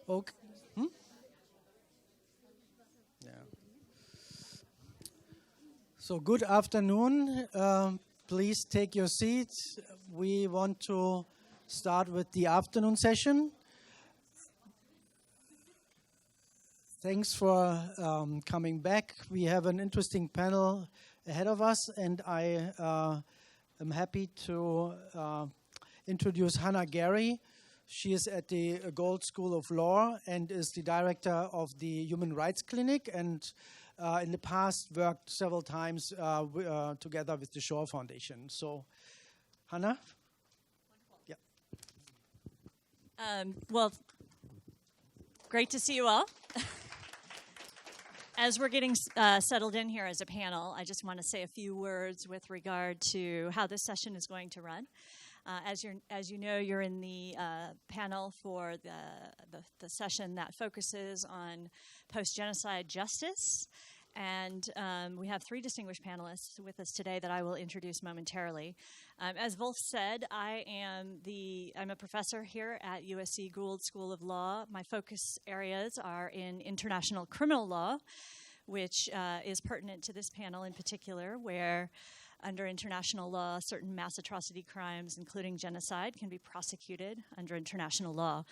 Okay. Yeah. So good afternoon. Please take your seats. We want to start with the afternoon session. Thanks for coming back. We have an interesting panel ahead of us, and I am happy to introduce Hannah Gary. She is at the Gold School of Law and is the director of the Human Rights Clinic, and in the past worked several times together with the Shore Foundation. So, Hannah? Yeah. Well, great to see you all. As we're getting settled in here as a panel, I just want to say a few words with regard to how this session is going to run. As you know, you're in the panel for the session that focuses on post-genocide justice. And we have three distinguished panelists with us today that I will introduce momentarily. As Wolf said, I'm a professor here at USC Gould School of Law. My focus areas are in international criminal law, which is pertinent to this panel in particular, where under international law, certain mass atrocity crimes, including genocide, can be prosecuted under international law.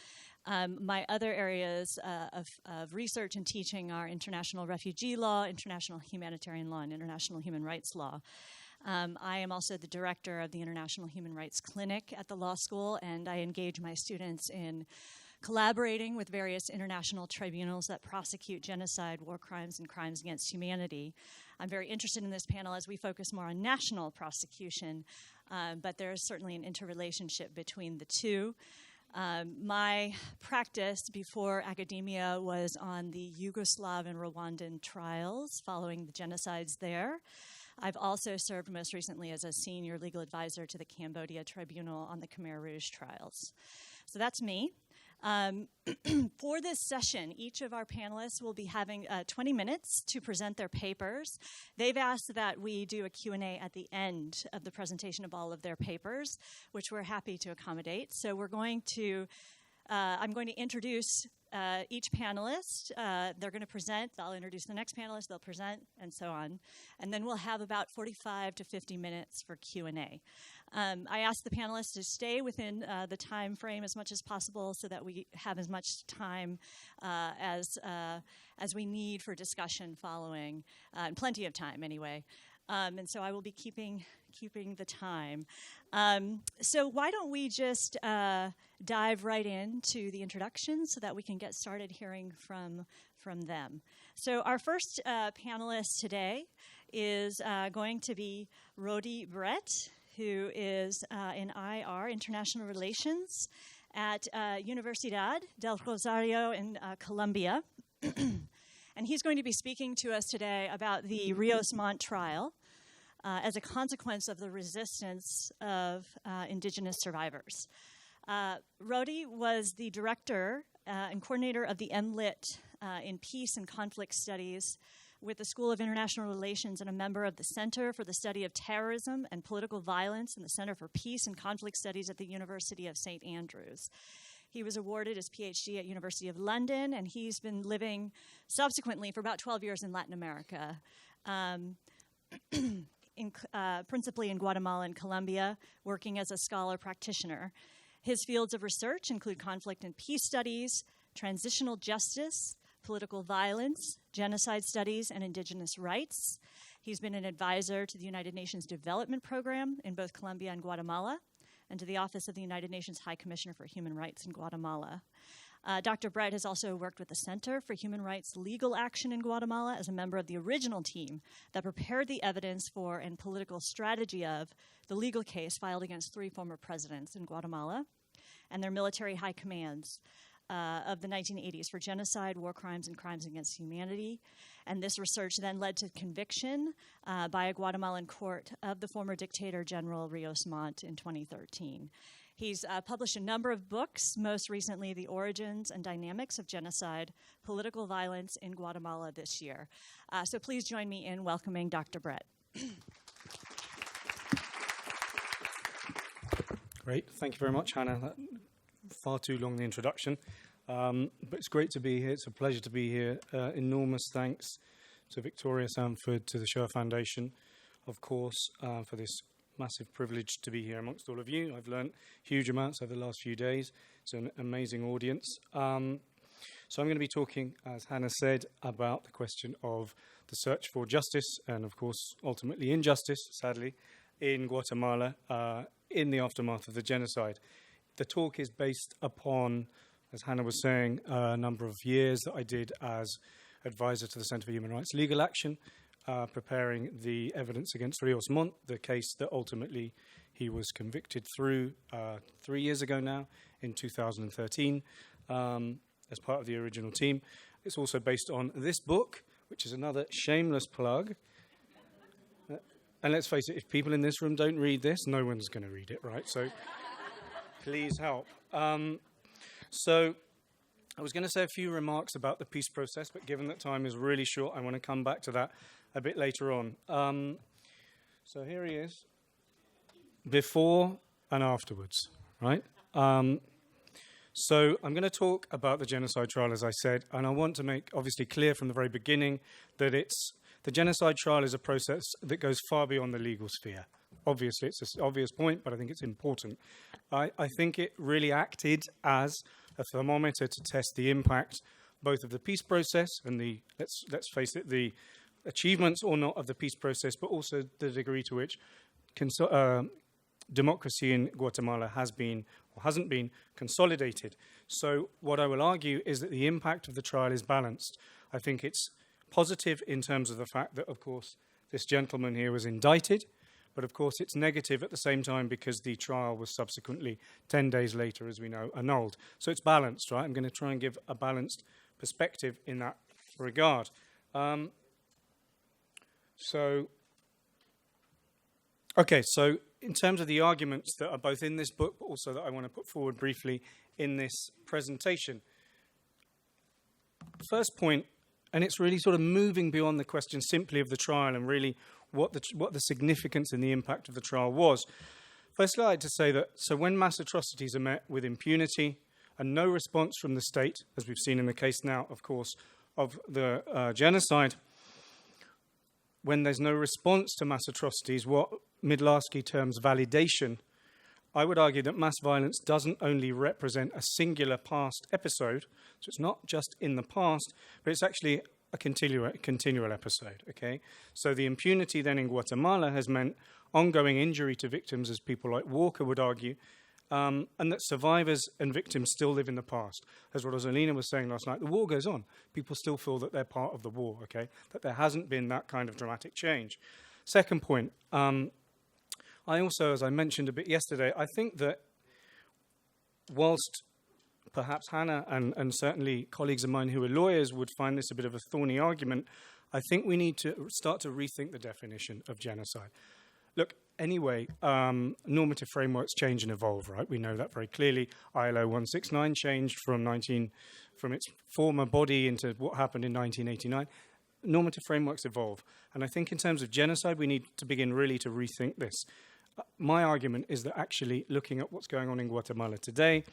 My other areas of research and teaching are international refugee law, international humanitarian law, and international human rights law. I am also the director of the International Human Rights Clinic at the law school, and I engage my students in collaborating with various international tribunals that prosecute genocide, war crimes, and crimes against humanity. I'm very interested in this panel as we focus more on national prosecution, but there is certainly an interrelationship between the two. My practice before academia was on the Yugoslav and Rwandan trials following the genocides there. I've also served most recently as a senior legal advisor to the Cambodia Tribunal on the Khmer Rouge trials. So that's me. For this session, each of our panelists will be having 20 minutes to present their papers. They've asked that we do a Q&A at the end of the presentation of all of their papers, which we're happy to accommodate. So we're going to, I'm going to introduce each panelist. They're going to present. I'll introduce the next panelist. They'll present, and so on. And then we'll have about 45 to 50 minutes for Q&A. I asked the panelists to stay within the time frame as much as possible so that we have as much time as we need for discussion following, and plenty of time anyway. And so I will be keeping the time. So why don't we just dive right into the introduction so that we can get started hearing from them. So our first panelist today is going to be Roddy Brett, who is in IR, International Relations, at Universidad del Rosario in Colombia. And he's going to be speaking to us today about the Ríos Montt trial as a consequence of the resistance of indigenous survivors. Roddy was the director and coordinator of the MLIT in Peace and Conflict Studies with the School of International Relations and a member of the Center for the Study of Terrorism and Political Violence and the Center for Peace and Conflict Studies at the University of St. Andrews. He was awarded his PhD at University of London, and he's been living subsequently for about 12 years in Latin America, principally in Guatemala and Colombia, working as a scholar practitioner. His fields of research include conflict and peace studies, transitional justice, political violence, genocide studies, and indigenous rights. He's been an advisor to the United Nations Development Program in both Colombia and Guatemala, and to the Office of the United Nations High Commissioner for Human Rights in Guatemala. Dr. Brett has also worked with the Center for Human Rights Legal Action in Guatemala as a member of the original team that prepared the evidence for and political strategy of the legal case filed against 3 former presidents in Guatemala and their military high commands of the 1980s for genocide, war crimes, and crimes against humanity. And this research then led to conviction by a Guatemalan court of the former dictator General Ríos Montt in 2013. He's published a number of books, most recently The Origins and Dynamics of Genocide, Political Violence in Guatemala this year. So please join me in welcoming Dr. Brett. Great. Thank you very much, Hannah. Far too long, the introduction. But it's great to be here. It's a pleasure to be here. Enormous thanks to Victoria Sanford, to the Shoah Foundation, of course, for this massive privilege to be here amongst all of you. I've learned huge amounts over the last few days. It's an amazing audience. So I'm going to be talking, as Hannah said, about the question of the search for justice and, of course, ultimately injustice, sadly, in Guatemala in the aftermath of the genocide. The talk is based upon, as Hannah was saying, a number of years that I did as advisor to the Center for Human Rights Legal Action, preparing the evidence against Ríos Montt, the case that ultimately he was convicted through 3 years ago now, in 2013, as part of the original team. It's also based on this book, which is another shameless plug. And let's face it, if people in this room don't read this, no one's going to read it, right? So please help. So I was going to say a few remarks about the peace process, but given that time is really short, I want to come back to that a bit later on. So here he is, before and afterwards, right? So I'm going to talk about the genocide trial, as I said, and I want to make obviously clear from the very beginning that the genocide trial is a process that goes far beyond the legal sphere. Obviously, it's an obvious point, but I think it's important. I think it really acted as a thermometer to test the impact both of the peace process and the, let's face it, the achievements or not of the peace process, but also the degree to which democracy in Guatemala has been or hasn't been consolidated. So what I will argue is that the impact of the trial is balanced. I think it's positive in terms of the fact that, of course, this gentleman here was indicted, but of course it's negative at the same time because the trial was subsequently 10 days later, as we know, annulled. So it's balanced, right? I'm going to try and give a balanced perspective in that regard. So in terms of the arguments that are both in this book, but also that I want to put forward briefly in this presentation. First point, and it's really sort of moving beyond the question simply of the trial and really what the significance and the impact of the trial was. Firstly, I'd like to say that, so when mass atrocities are met with impunity and no response from the state, as we've seen in the case now, of course, of the genocide, when there's no response to mass atrocities, what Midlarsky terms validation, I would argue that mass violence doesn't only represent a singular past episode, so it's not just in the past, but it's actually a continual episode, okay? So the impunity then in Guatemala has meant ongoing injury to victims, as people like Walker would argue, and that survivors and victims still live in the past. As Elena was saying last night, the war goes on. People still feel that they're part of the war, okay? That there hasn't been that kind of dramatic change. Second point, I also, as I mentioned a bit yesterday, I think that whilst perhaps Hannah and certainly colleagues of mine who are lawyers would find this a bit of a thorny argument, I think we need to start to rethink the definition of genocide. Look, anyway, normative frameworks change and evolve, right? We know that very clearly. ILO 169 changed from its former body into what happened in 1989. Normative frameworks evolve. And I think in terms of genocide, we need to begin really to rethink this. My argument is that actually looking at what's going on in Guatemala today,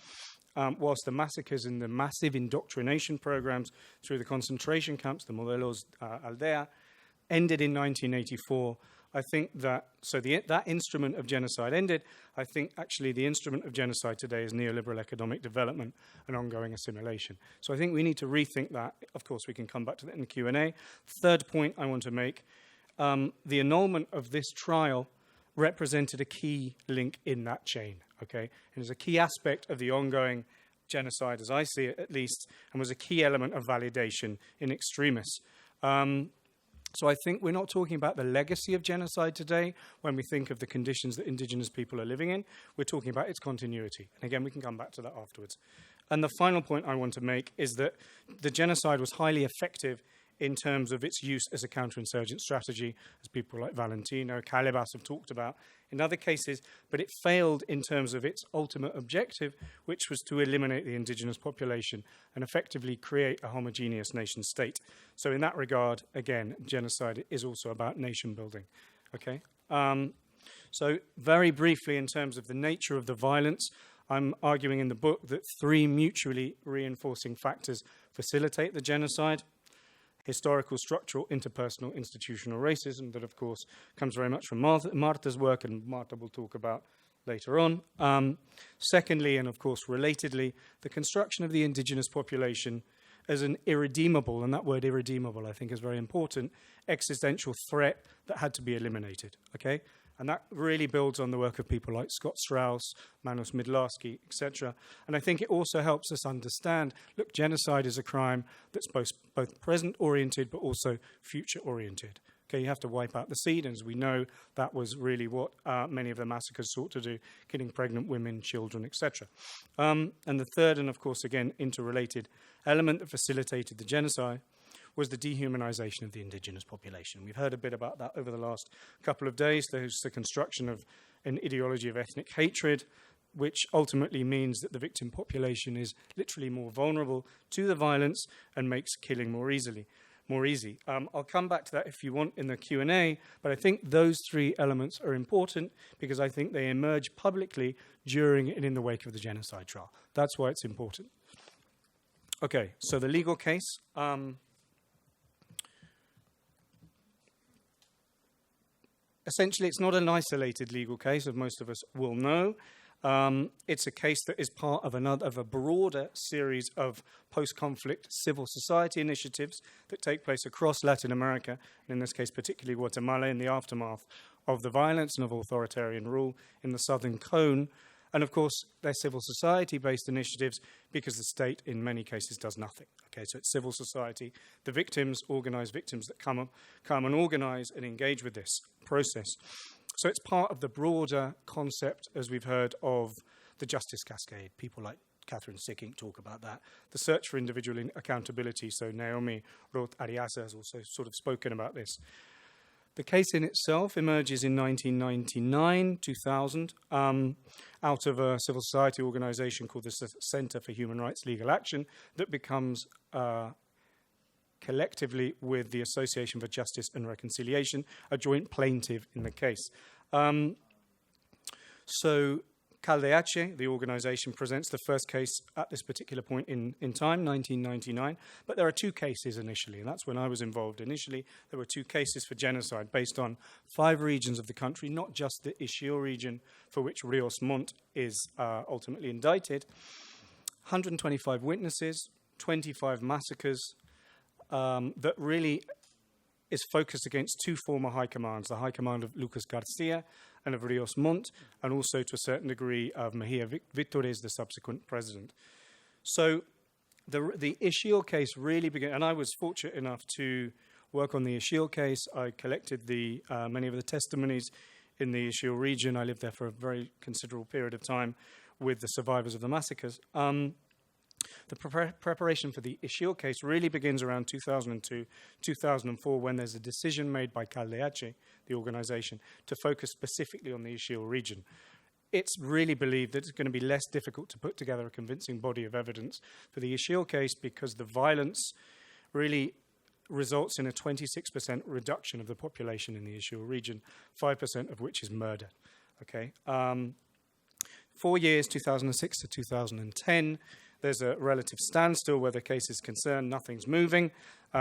whilst the massacres and the massive indoctrination programs through the concentration camps, the Modelos Aldea, ended in 1984, I think that, that instrument of genocide ended. I think actually the instrument of genocide today is neoliberal economic development and ongoing assimilation. So I think we need to rethink that. Of course, we can come back to that in the Q&A. Third point I want to make, the annulment of this trial represented a key link in that chain, okay? It was a key aspect of the ongoing genocide, as I see it at least, and was a key element of validation in extremis. So I think we're not talking about the legacy of genocide today when we think of the conditions that indigenous people are living in. We're talking about its continuity. And again, we can come back to that afterwards. And the final point I want to make is that the genocide was highly effective in terms of its use as a counterinsurgent strategy, as people like Valentino, Calebas have talked about in other cases, but it failed in terms of its ultimate objective, which was to eliminate the indigenous population and effectively create a homogeneous nation state. So in that regard, again, genocide is also about nation building, okay? So very briefly, in terms of the nature of the violence, I'm arguing in the book that 3 mutually reinforcing factors facilitate the genocide: historical, structural, interpersonal, institutional racism, that of course comes very much from Marta's work, and Marta will talk about later on. Secondly, and of course relatedly, the construction of the indigenous population as an irredeemable, and that word irredeemable I think is very important, existential threat that had to be eliminated, okay? And that really builds on the work of people like Scott Strauss, Manos Midlarski, etc. And I think it also helps us understand, look, genocide is a crime that's both present-oriented but also future-oriented. Okay, you have to wipe out the seed, and as we know, that was really what many of the massacres sought to do, killing pregnant women, children, etc. And the third, and of course, again, interrelated element that facilitated the genocide was the dehumanization of the indigenous population. We've heard a bit about that over the last couple of days. There's the construction of an ideology of ethnic hatred, which ultimately means that the victim population is literally more vulnerable to the violence and makes killing more easy. I'll come back to that if you want in the Q&A, but I think those 3 elements are important because I think they emerge publicly during and in the wake of the genocide trial. That's why it's important. Okay, so the legal case. Essentially, it's not an isolated legal case, as most of us will know. It's a case that is part of a broader series of post-conflict civil society initiatives that take place across Latin America, and in this case particularly Guatemala, in the aftermath of the violence and of authoritarian rule in the southern cone. And of course, they're civil society-based initiatives because the state, in many cases, does nothing. Okay, so it's civil society, the victims, organized victims that come and organize and engage with this process. So it's part of the broader concept, as we've heard, of the justice cascade. People like Catherine Sicking talk about that. The search for individual accountability. So Naomi Roth Ariasa has also sort of spoken about this. The case in itself emerges in 1999, 2000, out of a civil society organization called the Center for Human Rights Legal Action that becomes collectively with the Association for Justice and Reconciliation, a joint plaintiff in the case. So Caldeache, the organization, presents the first case at this particular point in time, 1999. But there are 2 cases initially, and that's when I was involved. Initially, there were 2 cases for genocide based on 5 regions of the country, not just the Ixil region, for which Ríos Montt is ultimately indicted. 125 witnesses, 25 massacres that really is focused against 2 former high commands, the high command of Lucas Garcia and of Ríos Montt, and also to a certain degree of Mejia Victores, the subsequent president. So the Ixil case really began, and I was fortunate enough to work on the Ixil case. I collected many of the testimonies in the Ixil region. I lived there for a very considerable period of time with the survivors of the massacres. The preparation for the Ixil case really begins around 2002, 2004, when there's a decision made by Caldeache, the organization, to focus specifically on the Ixil region. It's really believed that it's going to be less difficult to put together a convincing body of evidence for the Ixil case because the violence really results in a 26% reduction of the population in the Ixil region, 5% of which is murder. Okay, 4 years, 2006 to 2010, there's a relative standstill where the case is concerned. Nothing's moving,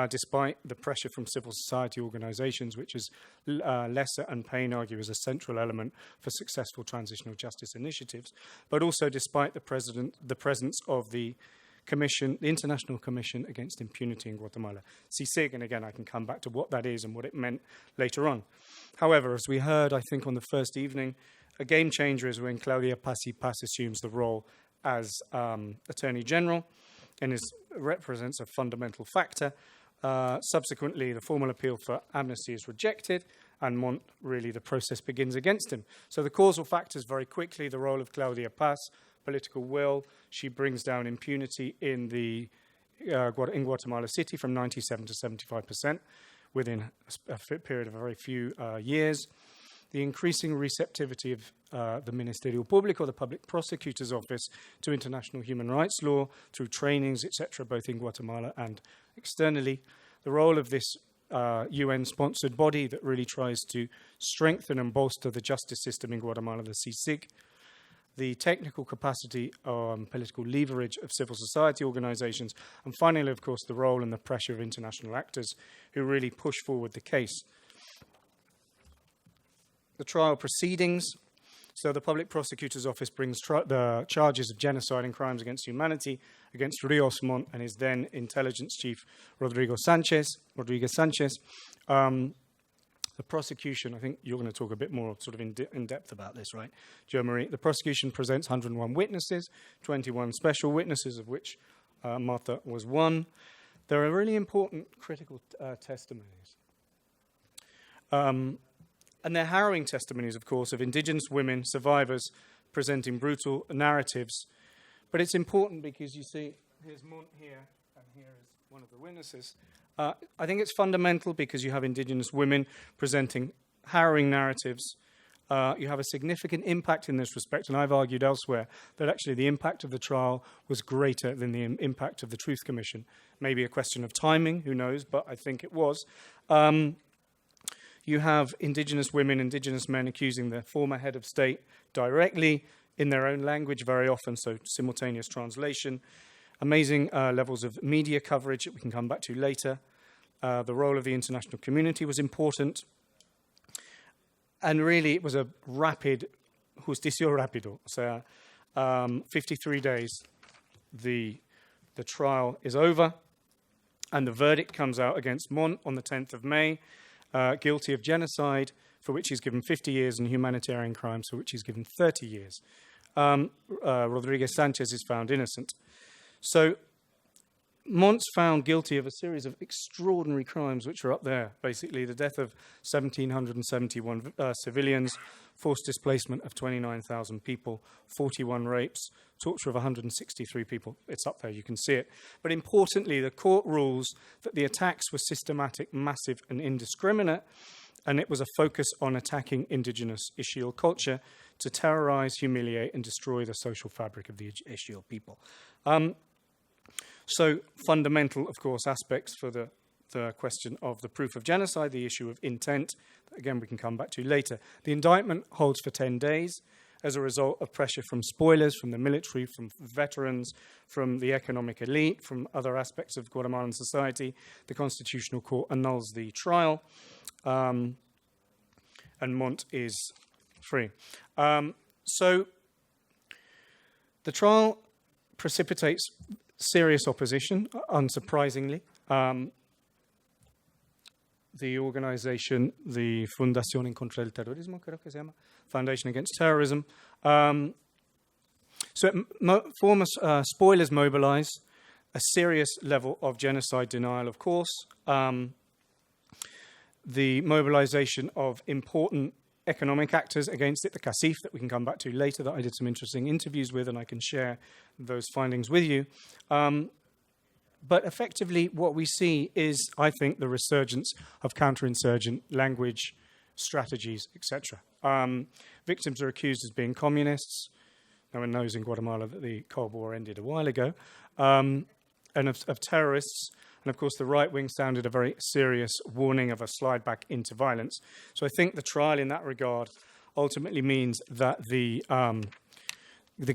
despite the pressure from civil society organizations, which is Lesser and Payne argue is a central element for successful transitional justice initiatives, but also despite the presence of the Commission, the International Commission Against Impunity in Guatemala, CICIG, and again, I can come back to what that is and what it meant later on. However, as we heard, I think on the first evening, a game changer is when Claudia Paz assumes the role as Attorney General and represents a fundamental factor. Subsequently, the formal appeal for amnesty is rejected, and Montt, really, the process begins against him. So the causal factors very quickly, the role of Claudia Paz, political will. She brings down impunity in Guatemala City from 97 to 75% within a period of a very few years. The increasing receptivity of the Ministerio Público, the Public Prosecutor's Office, to international human rights law through trainings, etc., both in Guatemala and externally. The role of this UN-sponsored body that really tries to strengthen and bolster the justice system in Guatemala, the CICIG. the technical capacity, political leverage of civil society organizations, and finally, of course, the role and the pressure of international actors who really push forward the case. The trial proceedings. So the Public Prosecutor's Office brings the charges of genocide and crimes against humanity against Ríos Montt and his then intelligence chief, Rodrigo Sanchez. The prosecution, I think you're going to talk a bit more sort of in depth about this, right, Jo Marie? The prosecution presents 101 witnesses, 21 special witnesses, of which Marta was one. There are really important critical testimonies. And they're harrowing testimonies, of course, of indigenous women, survivors, presenting brutal narratives. But it's important because you see, here's Montt here, and here is one of the witnesses. I think it's fundamental because you have indigenous women presenting harrowing narratives. You have a significant impact in this respect, and I've argued elsewhere that actually the impact of the trial was greater than the impact of the Truth Commission. Maybe a question of timing, who knows, but I think it was. You have indigenous women, indigenous men accusing the former head of state directly in their own language very often, so simultaneous translation. Amazing levels of media coverage that we can come back to later. The role of the international community was important. And really, it was a rapid, justicio rápido. So 53 days, the trial is over, and the verdict comes out against Montt on the 10th of May, guilty of genocide, for which he's given 50 years, and humanitarian crimes, for which he's given 30 years. Rodriguez Sanchez is found innocent. So Montt's found guilty of a series of extraordinary crimes, which are up there, basically the death of 1,771 civilians, forced displacement of 29,000 people, 41 rapes, torture of 163 people. It's up there, you can see it. But importantly, the court rules that the attacks were systematic, massive, and indiscriminate, and it was a focus on attacking indigenous Ixil culture to terrorize, humiliate, and destroy the social fabric of the Ixil people. So fundamental, of course, aspects for the question of the proof of genocide, the issue of intent, again, we can come back to later. The indictment holds for 10 days as a result of pressure from spoilers, from the military, from veterans, from the economic elite, from other aspects of Guatemalan society. The Constitutional Court annuls the trial, and Montt is free. So the trial precipitates serious opposition, unsurprisingly. The organization, the Fundación en contra del Terrorismo, creo que se llama, Foundation Against Terrorism. Former spoilers mobilize a serious level of genocide denial, of course. The mobilization of important economic actors against it, the CACIF, that we can come back to later, that I did some interesting interviews with, and I can share those findings with you. But effectively, what we see is, I think, the resurgence of counterinsurgent language, strategies, etc. Victims are accused as being communists. No one knows in Guatemala that the Cold War ended a while ago. And of terrorists. And of course, the right wing sounded a very serious warning of a slide back into violence. So I think the trial in that regard ultimately means that the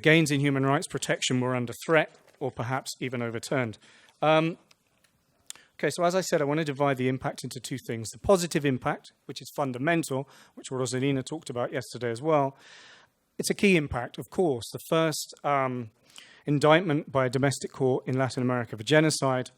gains in human rights protection were under threat or perhaps even overturned. Okay, so as I said, I want to divide the impact into two things. The positive impact, which is fundamental, which Rosalina talked about yesterday as well. It's a key impact, of course. The first indictment by a domestic court in Latin America for genocide,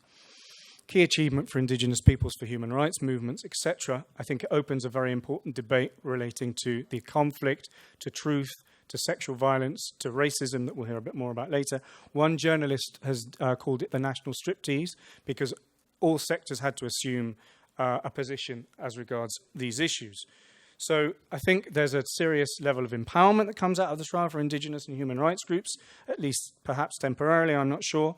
key achievement for indigenous peoples, for human rights movements, etc. I think it opens a very important debate relating to the conflict, to truth, to sexual violence, to racism, that we'll hear a bit more about later. One journalist has called it the national striptease, because all sectors had to assume a position as regards these issues. So I think there's a serious level of empowerment that comes out of the trial for indigenous and human rights groups, at least perhaps temporarily, I'm not sure.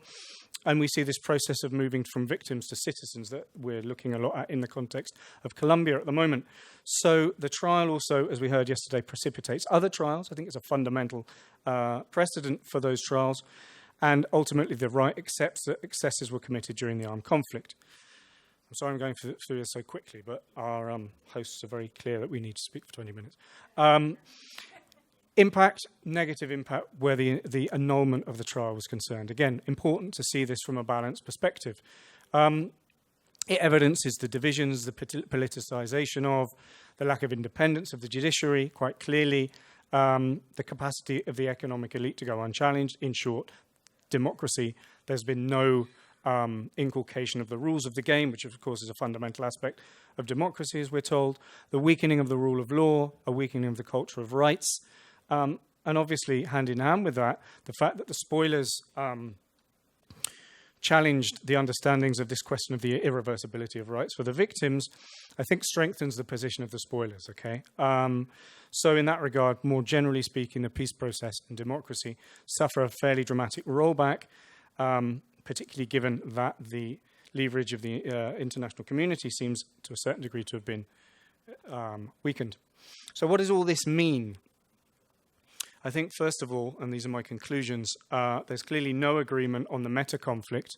And we see this process of moving from victims to citizens that we're looking a lot at in the context of Colombia at the moment. So the trial also, as we heard yesterday, precipitates other trials. I think it's a fundamental precedent for those trials. And ultimately, the right accepts that excesses were committed during the armed conflict. I'm sorry I'm going through this so quickly, but our hosts are very clear that we need to speak for 20 minutes. Impact, negative impact, where the annulment of the trial was concerned. Again, important to see this from a balanced perspective. It evidences the divisions, the politicization of, the lack of independence of the judiciary, quite clearly, the capacity of the economic elite to go unchallenged. In short, democracy. There's been no inculcation of the rules of the game, which of course is a fundamental aspect of democracy, as we're told. The weakening of the rule of law, a weakening of the culture of rights, and obviously, hand in hand with that, the fact that the spoilers challenged the understandings of this question of the irreversibility of rights for the victims, I think strengthens the position of the spoilers, okay? So in that regard, more generally speaking, the peace process and democracy suffer a fairly dramatic rollback, particularly given that the leverage of the international community seems to a certain degree to have been weakened. So what does all this mean? I think, first of all, and these are my conclusions, there's clearly no agreement on the meta-conflict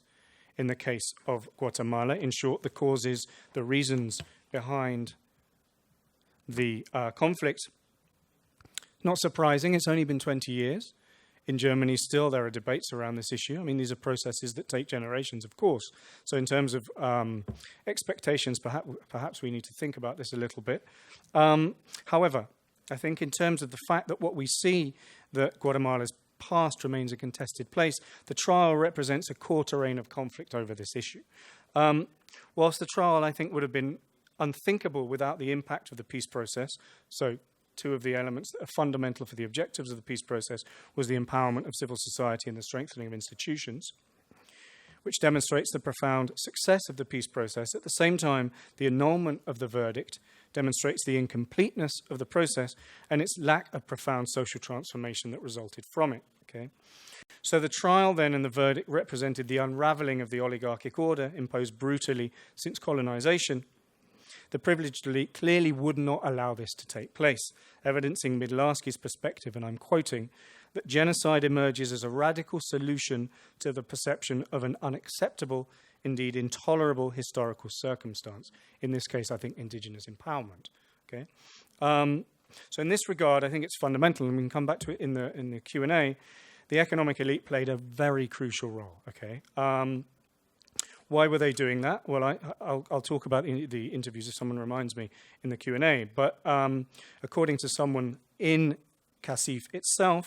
in the case of Guatemala. In short, the causes, the reasons behind the conflict. Not surprising, it's only been 20 years. In Germany still, there are debates around this issue. I mean, these are processes that take generations, of course. So in terms of expectations, perhaps we need to think about this a little bit. However, I think in terms of the fact that what we see, that Guatemala's past remains a contested place, the trial represents a core terrain of conflict over this issue. Whilst the trial, I think, would have been unthinkable without the impact of the peace process, so two of the elements that are fundamental for the objectives of the peace process was the empowerment of civil society and the strengthening of institutions, which demonstrates the profound success of the peace process. At the same time, the annulment of the verdict demonstrates the incompleteness of the process and its lack of profound social transformation that resulted from it. Okay? So the trial then and the verdict represented the unraveling of the oligarchic order imposed brutally since colonization. The privileged elite clearly would not allow this to take place, evidencing Midlarski's perspective, and I'm quoting, that genocide emerges as a radical solution to the perception of an unacceptable, indeed intolerable historical circumstance. In this case, I think indigenous empowerment. Okay? So in this regard, I think it's fundamental, and we can come back to it in the Q&A. The economic elite played a very crucial role. Okay? Why were they doing that? Well, I'll talk about the interviews if someone reminds me in the Q&A. But according to someone in CACIF itself,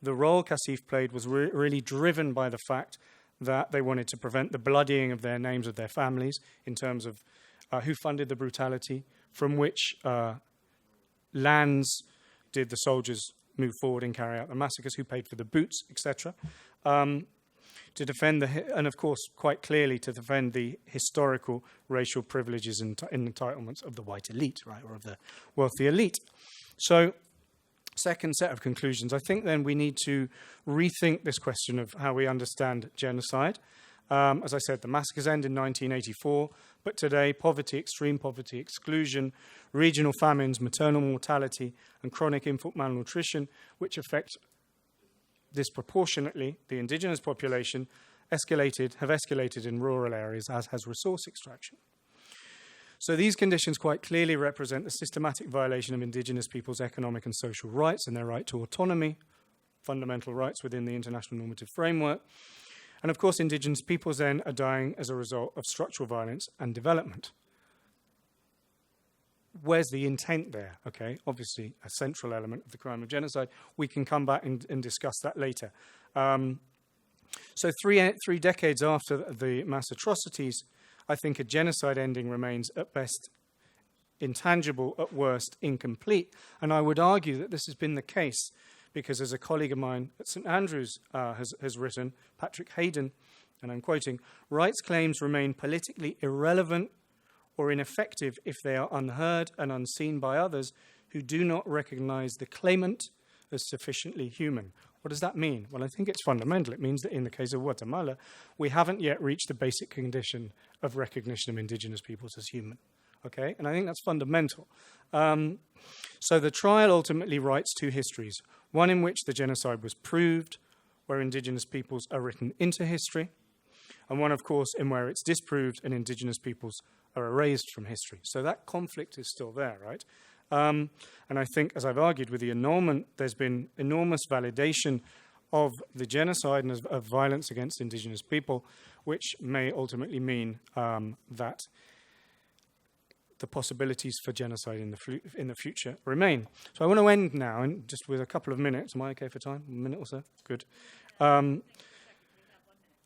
the role CACIF played was really driven by the fact that they wanted to prevent the bloodying of their names of their families in terms of who funded the brutality, from which lands did the soldiers move forward and carry out the massacres, who paid for the boots, etc. To defend and of course, quite clearly, to defend the historical racial privileges and entitlements of the white elite, right, or of the wealthy elite. So, second set of conclusions. I think then we need to rethink this question of how we understand genocide. As I said, the massacres end in 1984, but today, poverty, extreme poverty, exclusion, regional famines, maternal mortality, and chronic infant malnutrition, which affect disproportionately the indigenous population, have escalated in rural areas, as has resource extraction. So these conditions quite clearly represent the systematic violation of indigenous peoples' economic and social rights and their right to autonomy, fundamental rights within the international normative framework. And of course, indigenous peoples then are dying as a result of structural violence and development. Where's the intent there? Okay, obviously a central element of the crime of genocide. We can come back and discuss that later. So three decades after the mass atrocities, I think a genocide ending remains at best intangible, at worst incomplete. And I would argue that this has been the case because, as a colleague of mine at St Andrews has written, Patrick Hayden, and I'm quoting, rights claims remain politically irrelevant or ineffective if they are unheard and unseen by others who do not recognize the claimant as sufficiently human. What does that mean? Well, I think it's fundamental. It means that in the case of Guatemala, we haven't yet reached the basic condition of recognition of indigenous peoples as human. Okay? And I think that's fundamental. So the trial ultimately writes two histories. One in which the genocide was proved, where indigenous peoples are written into history, and one, of course, in where it's disproved and indigenous peoples are erased from history. So that conflict is still there, right? And I think, as I've argued with the annulment, there's been enormous validation of the genocide and of violence against indigenous people, which may ultimately mean that the possibilities for genocide in the future remain. So I want to end now, and just with a couple of minutes. Am I okay for time? A minute or so? Good.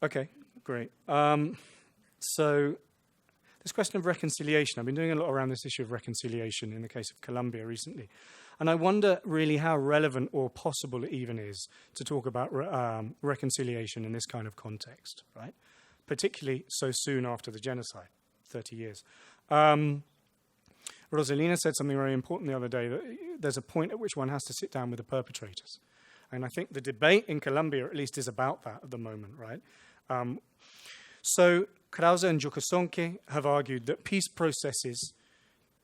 Okay, great. So this question of reconciliation, I've been doing a lot around this issue of reconciliation in the case of Colombia recently. And I wonder really how relevant or possible it even is to talk about reconciliation in this kind of context, right? Particularly so soon after the genocide, 30 years. Rosalina said something very important the other day, that there's a point at which one has to sit down with the perpetrators. And I think the debate in Colombia, at least, is about that at the moment, right? So Krause and Jokosonke have argued that peace processes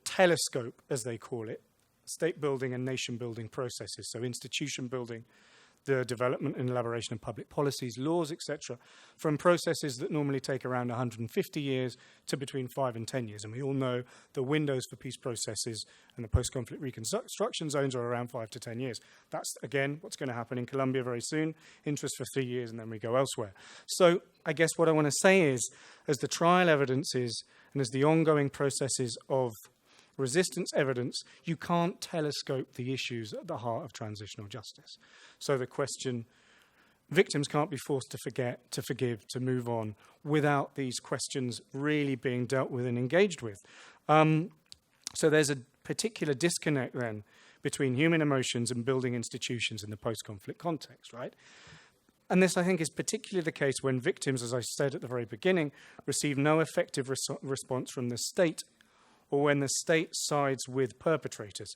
telescope, as they call it, state-building and nation-building processes, so institution building, the development and elaboration of public policies, laws, etc., from processes that normally take around 150 years to between 5 and 10 years. And we all know the windows for peace processes and the post-conflict reconstruction zones are around 5 to 10 years. That's, again, what's going to happen in Colombia very soon. Interest for 3 years, and then we go elsewhere. So I guess what I want to say is, as the trial evidence is, and as the ongoing processes of resistance evidence, you can't telescope the issues at the heart of transitional justice. So the question, victims can't be forced to forget, to forgive, to move on without these questions really being dealt with and engaged with. So there's a particular disconnect then between human emotions and building institutions in the post-conflict context, right? And this, I think, is particularly the case when victims, as I said at the very beginning, receive no effective response from the state, or when the state sides with perpetrators.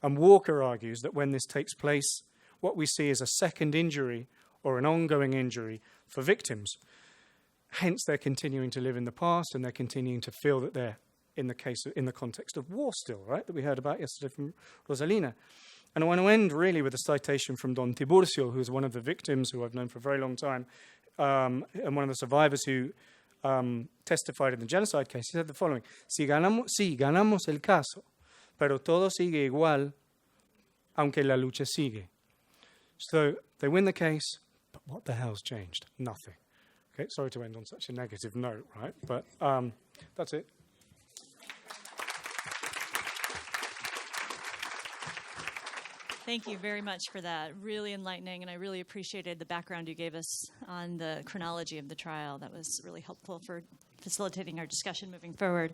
And Walker argues that when this takes place, what we see is a second injury or an ongoing injury for victims. Hence, they're continuing to live in the past, and they're continuing to feel that they're in the context of war still, right, that we heard about yesterday from Rosalina. And I want to end really with a citation from Don Tiburcio, who's one of the victims who I've known for a very long time, and one of the survivors who testified in the genocide case. He said the following: sí, ganamos el caso, pero todo sigue igual, aunque la lucha sigue. So they win the case, but what the hell's changed? Nothing. Okay, sorry to end on such a negative note, right? But that's it. Thank you very much for that. Really enlightening, and I really appreciated the background you gave us on the chronology of the trial. That was really helpful for facilitating our discussion moving forward.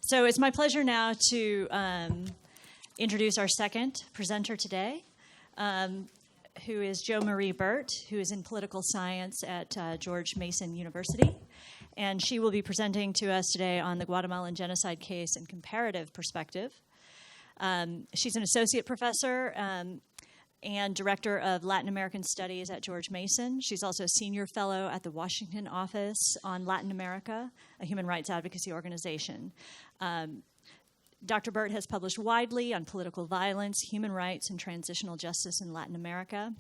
So it's my pleasure now to introduce our second presenter today, who is Jo Marie Burt, who is in political science at George Mason University. And she will be presenting to us today on the Guatemalan genocide case in comparative perspective. She's an associate professor and director of Latin American Studies at George Mason. She's also a senior fellow at the Washington Office on Latin America, a human rights advocacy organization. Dr. Burt has published widely on political violence, human rights, and transitional justice in Latin America.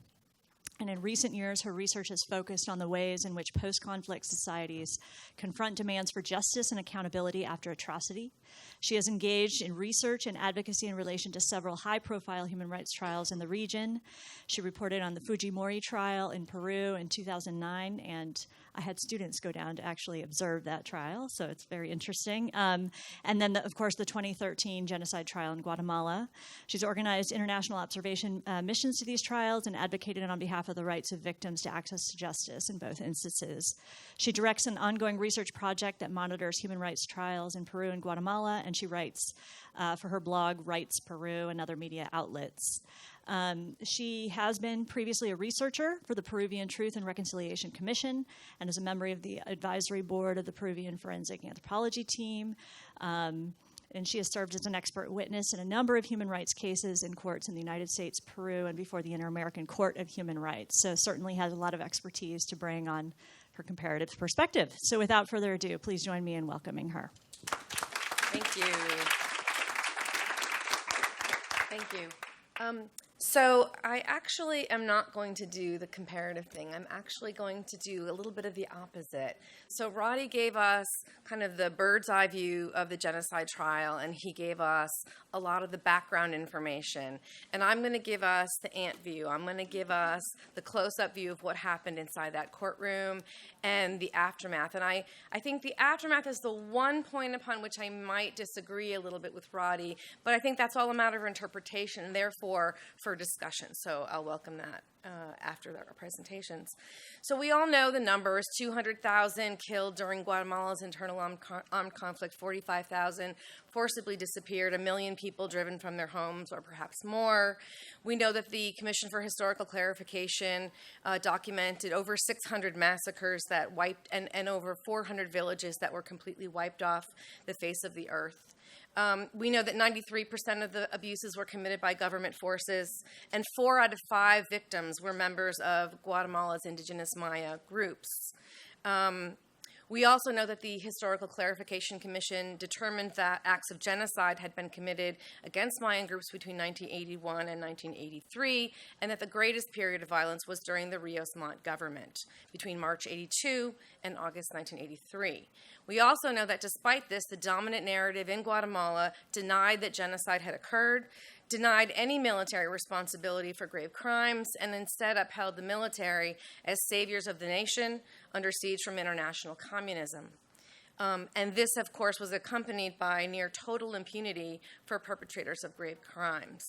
And in recent years, her research has focused on the ways in which post-conflict societies confront demands for justice and accountability after atrocity. She has engaged in research and advocacy in relation to several high-profile human rights trials in the region. She reported on the Fujimori trial in Peru in 2009, and I had students go down to actually observe that trial, so it's very interesting. And then, of course, the 2013 genocide trial in Guatemala. She's organized international observation missions to these trials and advocated on behalf of the rights of victims to access to justice in both instances. She directs an ongoing research project that monitors human rights trials in Peru and Guatemala, and she writes for her blog, Rights Peru, and other media outlets. She has been previously a researcher for the Peruvian Truth and Reconciliation Commission and is a member of the advisory board of the Peruvian Forensic Anthropology team. And she has served as an expert witness in a number of human rights cases in courts in the United States, Peru, and before the Inter-American Court of Human Rights. So certainly has a lot of expertise to bring on her comparative perspective. So without further ado, please join me in welcoming her. Thank you. Thank you. So I actually am not going to do the comparative thing. I'm actually going to do a little bit of the opposite. So Roddy gave us kind of the bird's eye view of the genocide trial, and he gave us a lot of the background information. And I'm going to give us the ant view. I'm going to give us the close-up view of what happened inside that courtroom and the aftermath. And I think the aftermath is the one point upon which I might disagree a little bit with Roddy, but I think that's all a matter of interpretation, and therefore for discussion. So I'll welcome that after our presentations. So we all know the numbers: 200,000 killed during Guatemala's internal armed conflict, 45,000 forcibly disappeared, 1 million people driven from their homes, or perhaps more. We know that the Commission for Historical Clarification documented over 600 massacres that wiped, and over 400 villages that were completely wiped off the face of the earth. We know that 93% of the abuses were committed by government forces, and 4 out of 5 victims were members of Guatemala's indigenous Maya groups. We also know that the Historical Clarification Commission determined that acts of genocide had been committed against Mayan groups between 1981 and 1983, and that the greatest period of violence was during the Ríos Montt government between March 82 and August 1983. We also know that despite this, the dominant narrative in Guatemala denied that genocide had occurred, denied any military responsibility for grave crimes, and instead upheld the military as saviors of the nation under siege from international communism. And this, of course, was accompanied by near total impunity for perpetrators of grave crimes.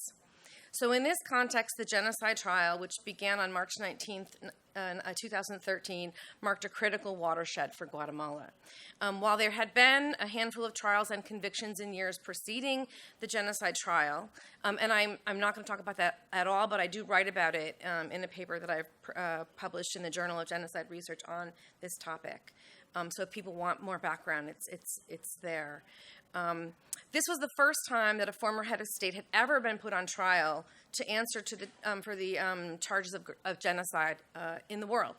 So in this context, the genocide trial, which began on March 19th, 2013, marked a critical watershed for Guatemala. While there had been a handful of trials and convictions in years preceding the genocide trial, and I'm not going to talk about that at all, but I do write about it in a paper that I've published in the Journal of Genocide Research on this topic. So if people want more background, it's there. This was the first time that a former head of state had ever been put on trial to answer to the, for the charges of genocide in the world.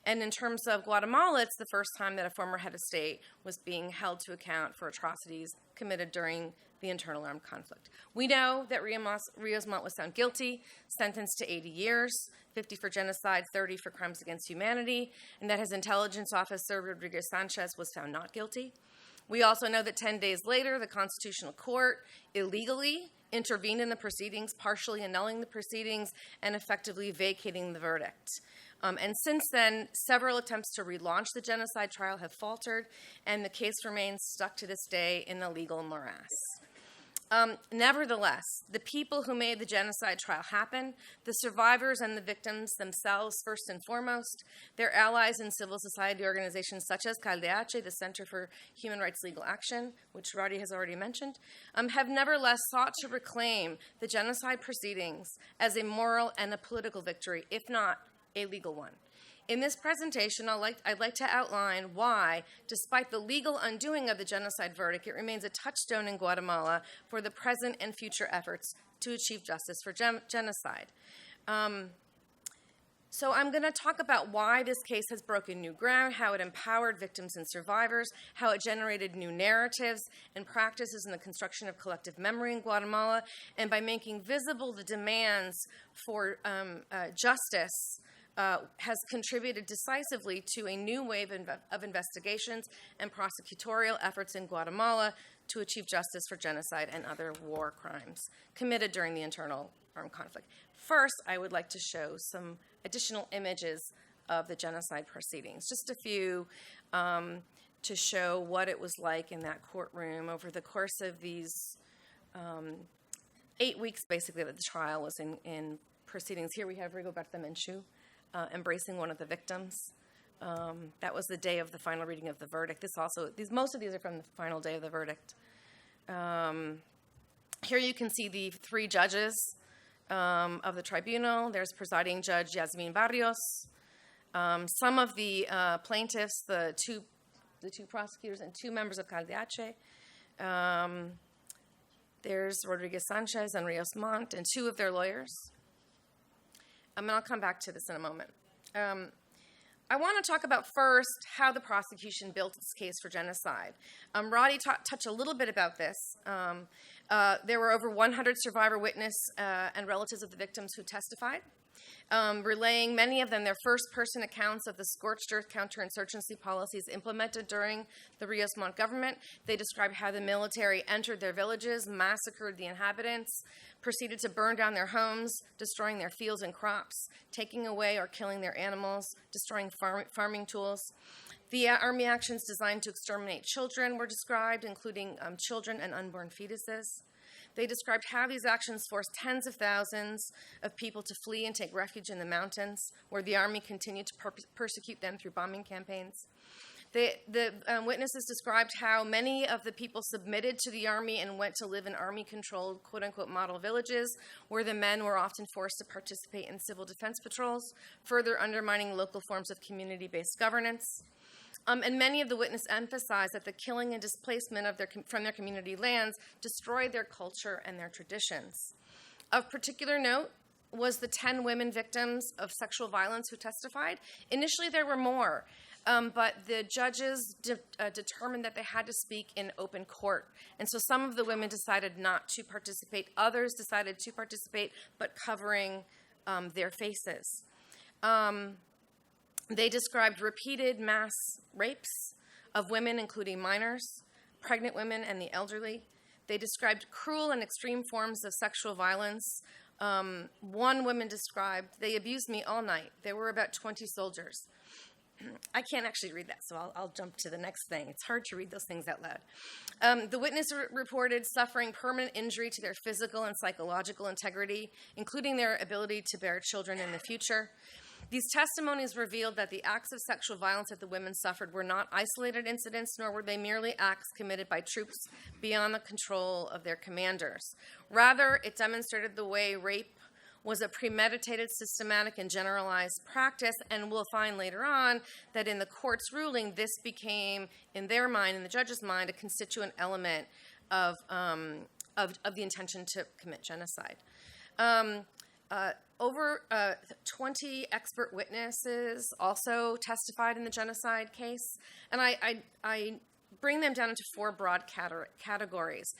And in terms of Guatemala, it's the first time that a former head of state was being held to account for atrocities committed during the internal armed conflict. We know that Ríos Montt was found guilty, sentenced to 80 years, 50 for genocide, 30 for crimes against humanity, and that his intelligence officer, Rodriguez Sanchez, was found not guilty. We also know that 10 days later, the Constitutional Court illegally intervened in the proceedings, partially annulling the proceedings and effectively vacating the verdict. And since then, several attempts to relaunch the genocide trial have faltered, and the case remains stuck to this day in a legal morass. Nevertheless, the people who made the genocide trial happen, the survivors and the victims themselves first and foremost, their allies in civil society organizations such as CALDH, the Center for Human Rights Legal Action, which Roddy has already mentioned, have nevertheless sought to reclaim the genocide proceedings as a moral and a political victory, if not a legal one. In this presentation, I'd like to outline why, despite the legal undoing of the genocide verdict, it remains a touchstone in Guatemala for the present and future efforts to achieve justice for genocide. So I'm going to talk about why this case has broken new ground, how it empowered victims and survivors, how it generated new narratives and practices in the construction of collective memory in Guatemala, and by making visible the demands for justice has contributed decisively to a new wave of investigations and prosecutorial efforts in Guatemala to achieve justice for genocide and other war crimes committed during the internal armed conflict. First, I would like to show some additional images of the genocide proceedings, just a few to show what it was like in that courtroom over the course of these 8 weeks, basically, that the trial was in proceedings. Here we have Rigoberta Menchú embracing one of the victims. That was the day of the final reading of the verdict. Most of these are from the final day of the verdict. Here you can see the 3 judges of the tribunal. There's presiding judge Yasmin Barrios. Some of the plaintiffs, the two prosecutors and 2 members of CALDH. There's Rodriguez Sanchez and Ríos Montt and 2 of their lawyers. And I'll come back to this in a moment. I want to talk about first how the prosecution built its case for genocide. Roddy touched a little bit about this. There were over 100 survivor witness and relatives of the victims who testified, relaying many of them their first-person accounts of the scorched earth counterinsurgency policies implemented during the Ríos Montt government. They described how the military entered their villages, massacred the inhabitants, proceeded to burn down their homes, destroying their fields and crops, taking away or killing their animals, destroying farming tools. The army actions designed to exterminate children were described, including children and unborn fetuses. They described how these actions forced tens of thousands of people to flee and take refuge in the mountains, where the army continued to persecute them through bombing campaigns. The witnesses described how many of the people submitted to the army and went to live in army-controlled, quote-unquote, model villages, where the men were often forced to participate in civil defense patrols, further undermining local forms of community-based governance. And many of the witnesses emphasized that the killing and displacement from their community lands destroyed their culture and their traditions. Of particular note was the 10 women victims of sexual violence who testified. Initially, there were more, but the judges determined that they had to speak in open court. And so some of the women decided not to participate. Others decided to participate, but covering their faces. They described repeated mass rapes of women, including minors, pregnant women, and the elderly. They described cruel and extreme forms of sexual violence. One woman described, "They abused me all night. There were about 20 soldiers." I can't actually read that, so I'll jump to the next thing. It's hard to read those things out loud. The witness reported suffering permanent injury to their physical and psychological integrity, including their ability to bear children in the future. These testimonies revealed that the acts of sexual violence that the women suffered were not isolated incidents, nor were they merely acts committed by troops beyond the control of their commanders. Rather, it demonstrated the way rape was a premeditated, systematic, and generalized practice, and we'll find later on that in the court's ruling, this became, in their mind, in the judge's mind, a constituent element of the intention to commit genocide. Over 20 expert witnesses also testified in the genocide case, and I bring them down into four broad categories.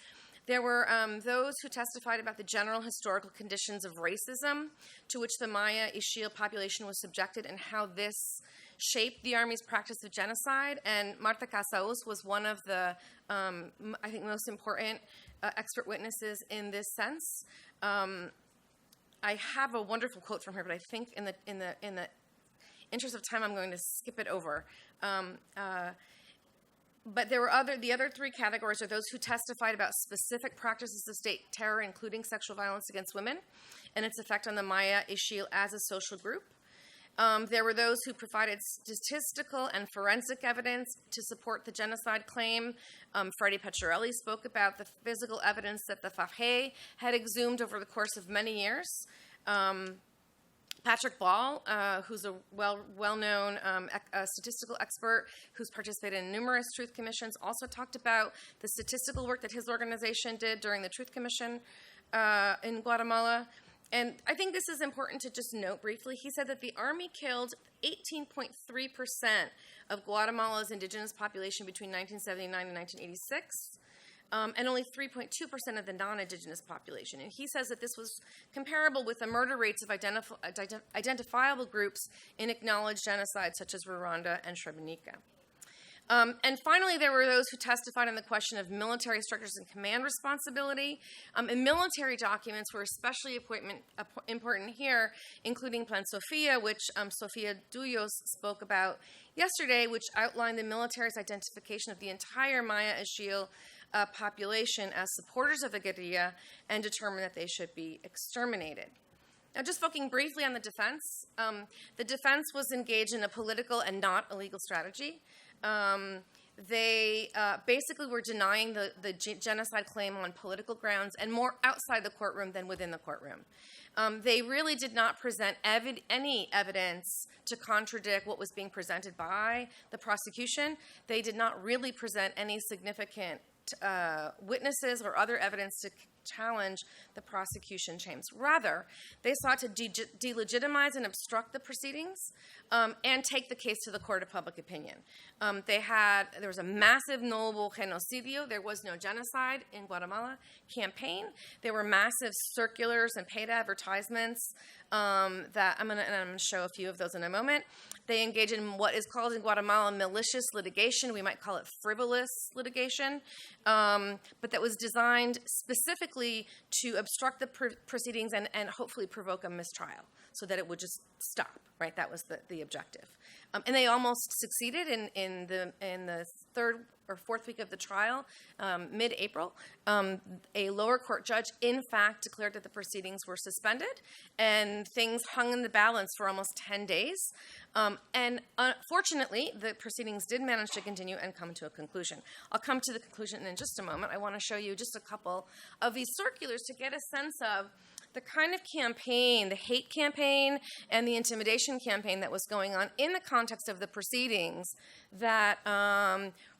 There were those who testified about the general historical conditions of racism to which the Maya Ixiles population was subjected and how this shaped the Army's practice of genocide. And Marta Casaus was one of the, I think, most important expert witnesses in this sense. I have a wonderful quote from her, but I think in the interest of time, I'm going to skip it over. But there were the other three categories are those who testified about specific practices of state terror, including sexual violence against women, and its effect on the Maya Ixiles as a social group. There were those who provided statistical and forensic evidence to support the genocide claim. Freddie Petrarelli spoke about the physical evidence that the Fahé had exhumed over the course of many years. Patrick Ball, who's a well-known statistical expert who's participated in numerous truth commissions, also talked about the statistical work that his organization did during the Truth Commission in Guatemala. And I think this is important to just note briefly. He said that the Army killed 18.3% of Guatemala's indigenous population between 1979 and 1986. And only 3.2% of the non-indigenous population. And he says that this was comparable with the murder rates of identifiable groups in acknowledged genocides such as Rwanda and Srebrenica. And finally, there were those who testified on the question of military structures and command responsibility. And military documents were especially important here, including Plan Sofia, which Sofia Duyos spoke about yesterday, which outlined the military's identification of the entire Maya Ixiles population as supporters of the guerrilla and determined that they should be exterminated. Now, just focusing briefly on the defense was engaged in a political and not a legal strategy. They basically were denying the genocide claim on political grounds and more outside the courtroom than within the courtroom. They really did not present any evidence to contradict what was being presented by the prosecution. They did not really present any significant witnesses or other evidence challenge the prosecution claims. Rather, they sought to delegitimize and obstruct the proceedings and take the case to the court of public opinion. There was a massive nuevo genocidio, there was no genocide in Guatemala campaign. There were massive circulars and paid advertisements that I'm going to show a few of those in a moment. They engage in what is called in Guatemala malicious litigation. We might call it frivolous litigation, but that was designed specifically to obstruct the proceedings and hopefully provoke a mistrial so that it would just stop, right? That was the objective. And they almost succeeded in the third or fourth week of the trial, mid-April. A lower court judge, in fact, declared that the proceedings were suspended, and things hung in the balance for almost 10 days. And fortunately, the proceedings did manage to continue and come to a conclusion. I'll come to the conclusion in just a moment. I want to show you just a couple of these circulars to get a sense of the kind of campaign, the hate campaign and the intimidation campaign that was going on in the context of the proceedings that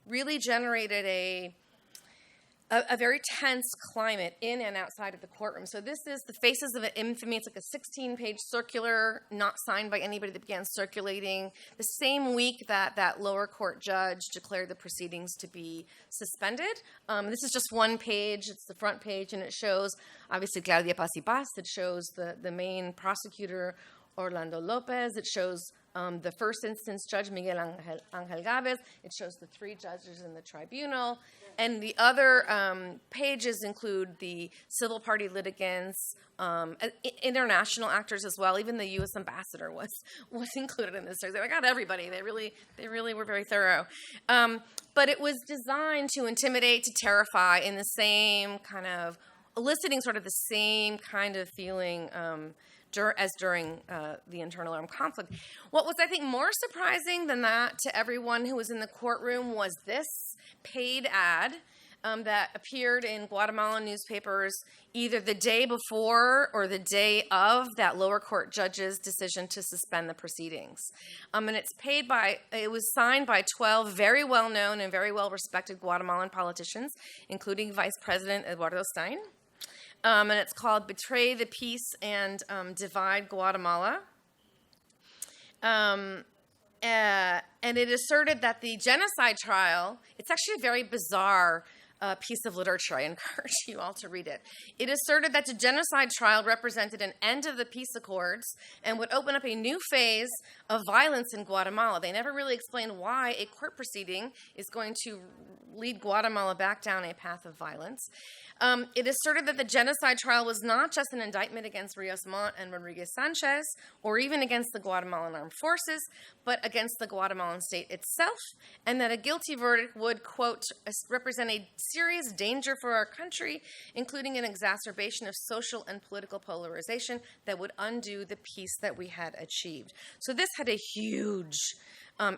really generated a very tense climate in and outside of the courtroom. So this is the Faces of Infamy. It's like a 16-page circular, not signed by anybody, that began circulating the same week that that lower court judge declared the proceedings to be suspended. This is just one page. It's the front page, and it shows, obviously, Claudia Paz y Paz. It shows the main prosecutor, Orlando Lopez. It shows the first instance judge, Miguel Angel Gávez. It shows the three judges in the tribunal. And the other pages include the civil party litigants, international actors as well. Even the U.S. ambassador was included in this. They got everybody. They really were very thorough. But it was designed to intimidate, to terrify, in the same kind of, eliciting sort of the same kind of feeling as during the internal armed conflict. What was, I think, more surprising than that to everyone who was in the courtroom was this paid ad that appeared in Guatemalan newspapers either the day before or the day of that lower court judge's decision to suspend the proceedings. And it was signed by 12 very well-known and very well-respected Guatemalan politicians, including Vice President Eduardo Stein. And it's called Betray the Peace and Divide Guatemala. And it asserted that the genocide trial, it's actually a very bizarre piece of literature. I encourage you all to read it. It asserted that the genocide trial represented an end of the peace accords and would open up a new phase of violence in Guatemala. They never really explained why a court proceeding is going to lead Guatemala back down a path of violence. It asserted that the genocide trial was not just an indictment against Ríos Montt and Rodriguez Sanchez, or even against the Guatemalan armed forces, but against the Guatemalan state itself, and that a guilty verdict would, quote, represent a serious danger for our country, including an exacerbation of social and political polarization that would undo the peace that we had achieved. So this had a huge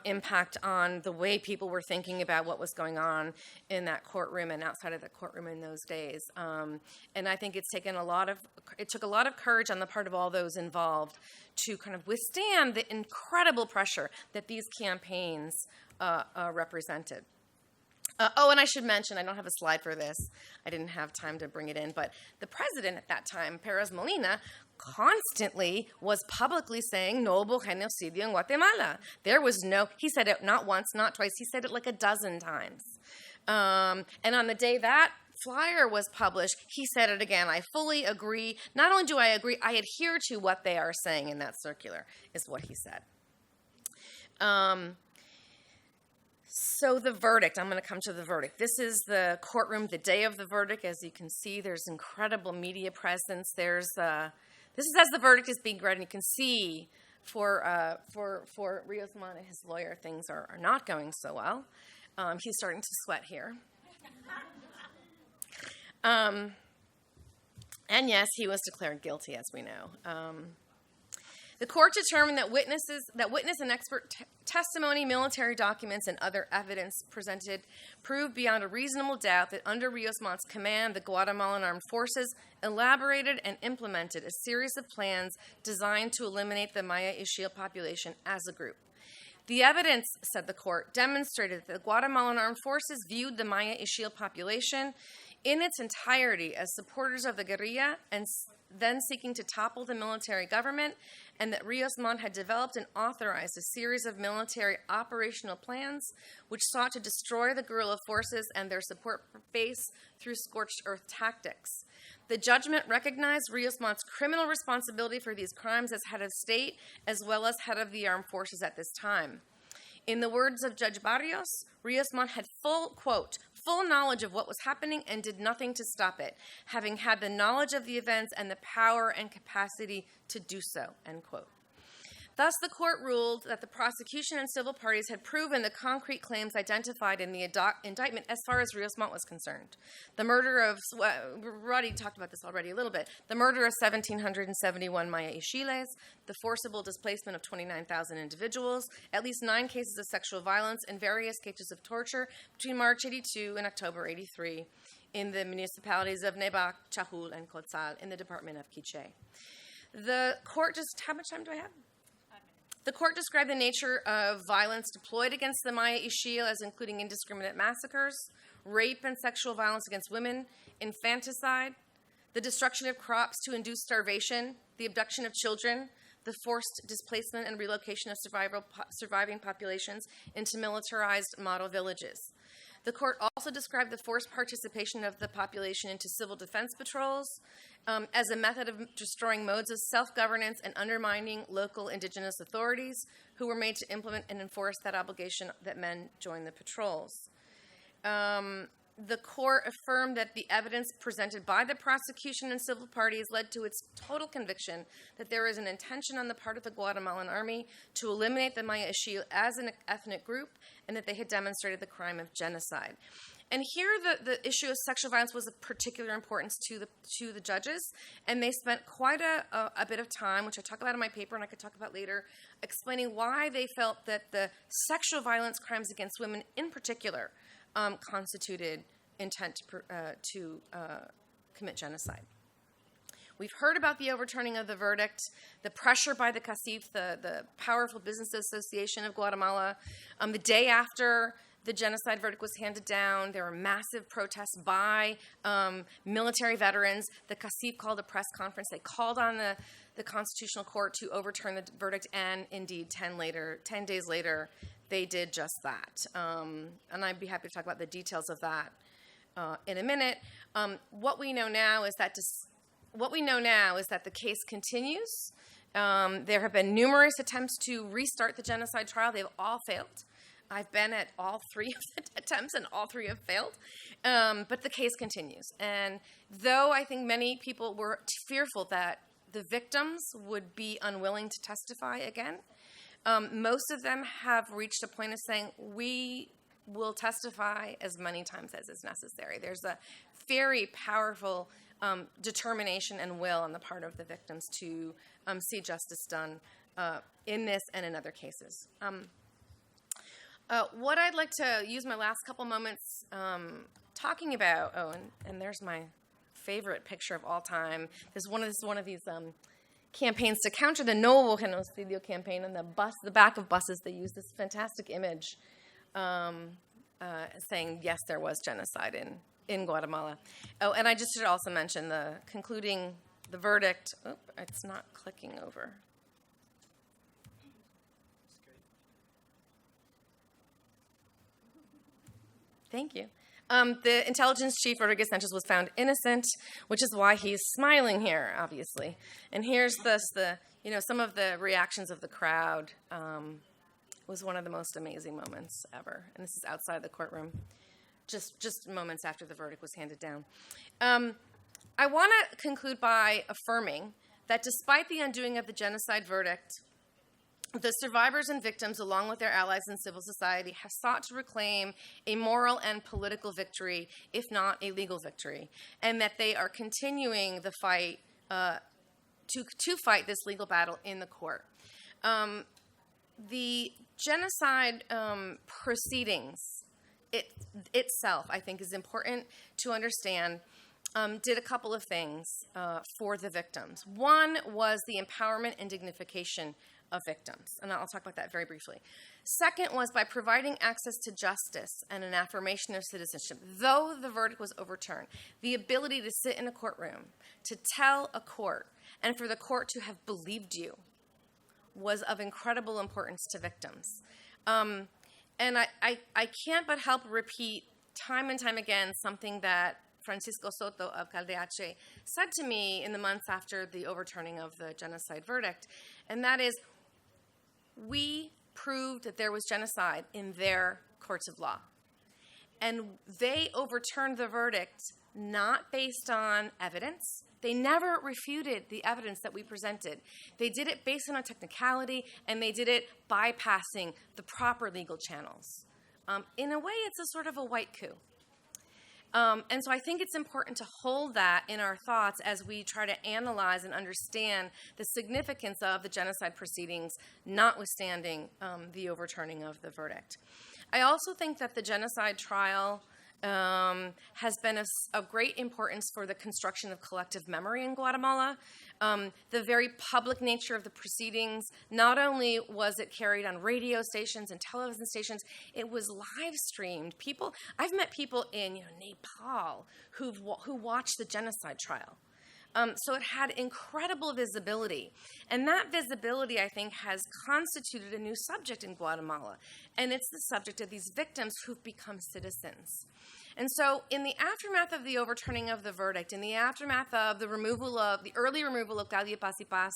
impact on the way people were thinking about what was going on in that courtroom and outside of the courtroom in those days. And I think it took a lot of courage on the part of all those involved to kind of withstand the incredible pressure that these campaigns represented. And I should mention, I don't have a slide for this. I didn't have time to bring it in, but the president at that time, Pérez Molina, constantly was publicly saying no hubo genocidio in Guatemala. He said it not once, not twice, he said it like a dozen times. And on the day that flyer was published, he said it again. I fully agree. Not only do I agree, I adhere to what they are saying in that circular, is what he said. So the verdict, I'm going to come to the verdict. This is the courtroom the day of the verdict. As you can see, there's incredible media presence. This is as the verdict is being read, and you can see for Ríos Montt and his lawyer, things are not going so well. He's starting to sweat here. And yes, he was declared guilty, as we know. The court determined that witness and expert testimony, military documents, and other evidence presented proved beyond a reasonable doubt that under Ríos Montt's command, the Guatemalan armed forces elaborated and implemented a series of plans designed to eliminate the Maya Ixiles population as a group. The evidence, said the court, demonstrated that the Guatemalan armed forces viewed the Maya Ixiles population in its entirety as supporters of the guerrilla and then seeking to topple the military government, and that Ríos Montt had developed and authorized a series of military operational plans which sought to destroy the guerrilla forces and their support base through scorched earth tactics. The judgment recognized Ríos Montt's criminal responsibility for these crimes as head of state as well as head of the armed forces at this time. In the words of Judge Barrios, Ríos Montt had full knowledge of what was happening and did nothing to stop it, having had the knowledge of the events and the power and capacity to do so, end quote. Thus, the court ruled that the prosecution and civil parties had proven the concrete claims identified in the indictment as far as Ríos Montt was concerned. The murder of, Roddy talked about this already a little bit, the murder of 1,771 Mayas Ixiles, the forcible displacement of 29,000 individuals, at least 9 cases of sexual violence, and various cases of torture between March 82 and October 83 in the municipalities of Nebac, Chahul, and Quetzal in the department of Kekchí. The court just, how much time do I have? The court described the nature of violence deployed against the Mayas Ixiles as including indiscriminate massacres, rape and sexual violence against women, infanticide, the destruction of crops to induce starvation, the abduction of children, the forced displacement and relocation of surviving populations into militarized model villages. The court also described the forced participation of the population into civil defense patrols as a method of destroying modes of self-governance and undermining local indigenous authorities who were made to implement and enforce that obligation that men join the patrols. The court affirmed that the evidence presented by the prosecution and civil parties led to its total conviction that there is an intention on the part of the Guatemalan army to eliminate the Mayas Ixiles as an ethnic group, and that they had demonstrated the crime of genocide. And here the issue of sexual violence was of particular importance to the judges, and they spent quite a bit of time, which I talk about in my paper and I could talk about later, explaining why they felt that the sexual violence crimes against women in particular constituted intent to commit genocide. We've heard about the overturning of the verdict, the pressure by the CACIF, the powerful business association of Guatemala. The day after the genocide verdict was handed down, there were massive protests by military veterans. The CACIF called a press conference. They called on the Constitutional Court to overturn the verdict, and indeed 10 days later, they did just that. And I'd be happy to talk about the details of that in a minute. What we know now is that the case continues. There have been numerous attempts to restart the genocide trial. They've all failed. I've been at all 3 of the attempts, and all 3 have failed. But the case continues. And though I think many people were fearful that the victims would be unwilling to testify again, most of them have reached a point of saying, we will testify as many times as is necessary. There's a very powerful determination and will on the part of the victims to see justice done in this and in other cases. What I'd like to use my last couple moments talking about, and there's my favorite picture of all time. There's one of these campaigns to counter the No Genocidio campaign. On the back of buses, they use this fantastic image saying, yes, there was genocide in Guatemala. Oh, and I just should also mention the verdict. Oh, it's not clicking over. Thank you. The intelligence chief, Rodriguez Sanchez, was found innocent, which is why he's smiling here, obviously. And here's some of the reactions of the crowd. Was one of the most amazing moments ever. And this is outside the courtroom, just moments after the verdict was handed down. I want to conclude by affirming that despite the undoing of the genocide verdict, the survivors and victims, along with their allies in civil society, have sought to reclaim a moral and political victory, if not a legal victory, and that they are continuing the fight to fight this legal battle in the court. The genocide proceedings itself, I think, is important to understand. Did a couple of things for the victims. One was the empowerment and dignification of victims. And I'll talk about that very briefly. Second was by providing access to justice and an affirmation of citizenship. Though the verdict was overturned, the ability to sit in a courtroom, to tell a court, and for the court to have believed you was of incredible importance to victims. And I can't but help repeat time and time again something that Francisco Soto of Caldeache said to me in the months after the overturning of the genocide verdict, and that is, we proved that there was genocide in their courts of law. And they overturned the verdict not based on evidence. They never refuted the evidence that we presented. They did it based on a technicality, and they did it bypassing the proper legal channels. In a way, it's a sort of a white coup. And so I think it's important to hold that in our thoughts as we try to analyze and understand the significance of the genocide proceedings, notwithstanding the overturning of the verdict. I also think that the genocide trial has been of great importance for the construction of collective memory in Guatemala. The very public nature of the proceedings, not only was it carried on radio stations and television stations, it was live streamed. I've met people in Nepal who watched the genocide trial. So it had incredible visibility. And that visibility, I think, has constituted a new subject in Guatemala. And it's the subject of these victims who've become citizens. And so in the aftermath of the overturning of the verdict, in the aftermath of the early removal of Claudia Paz y Paz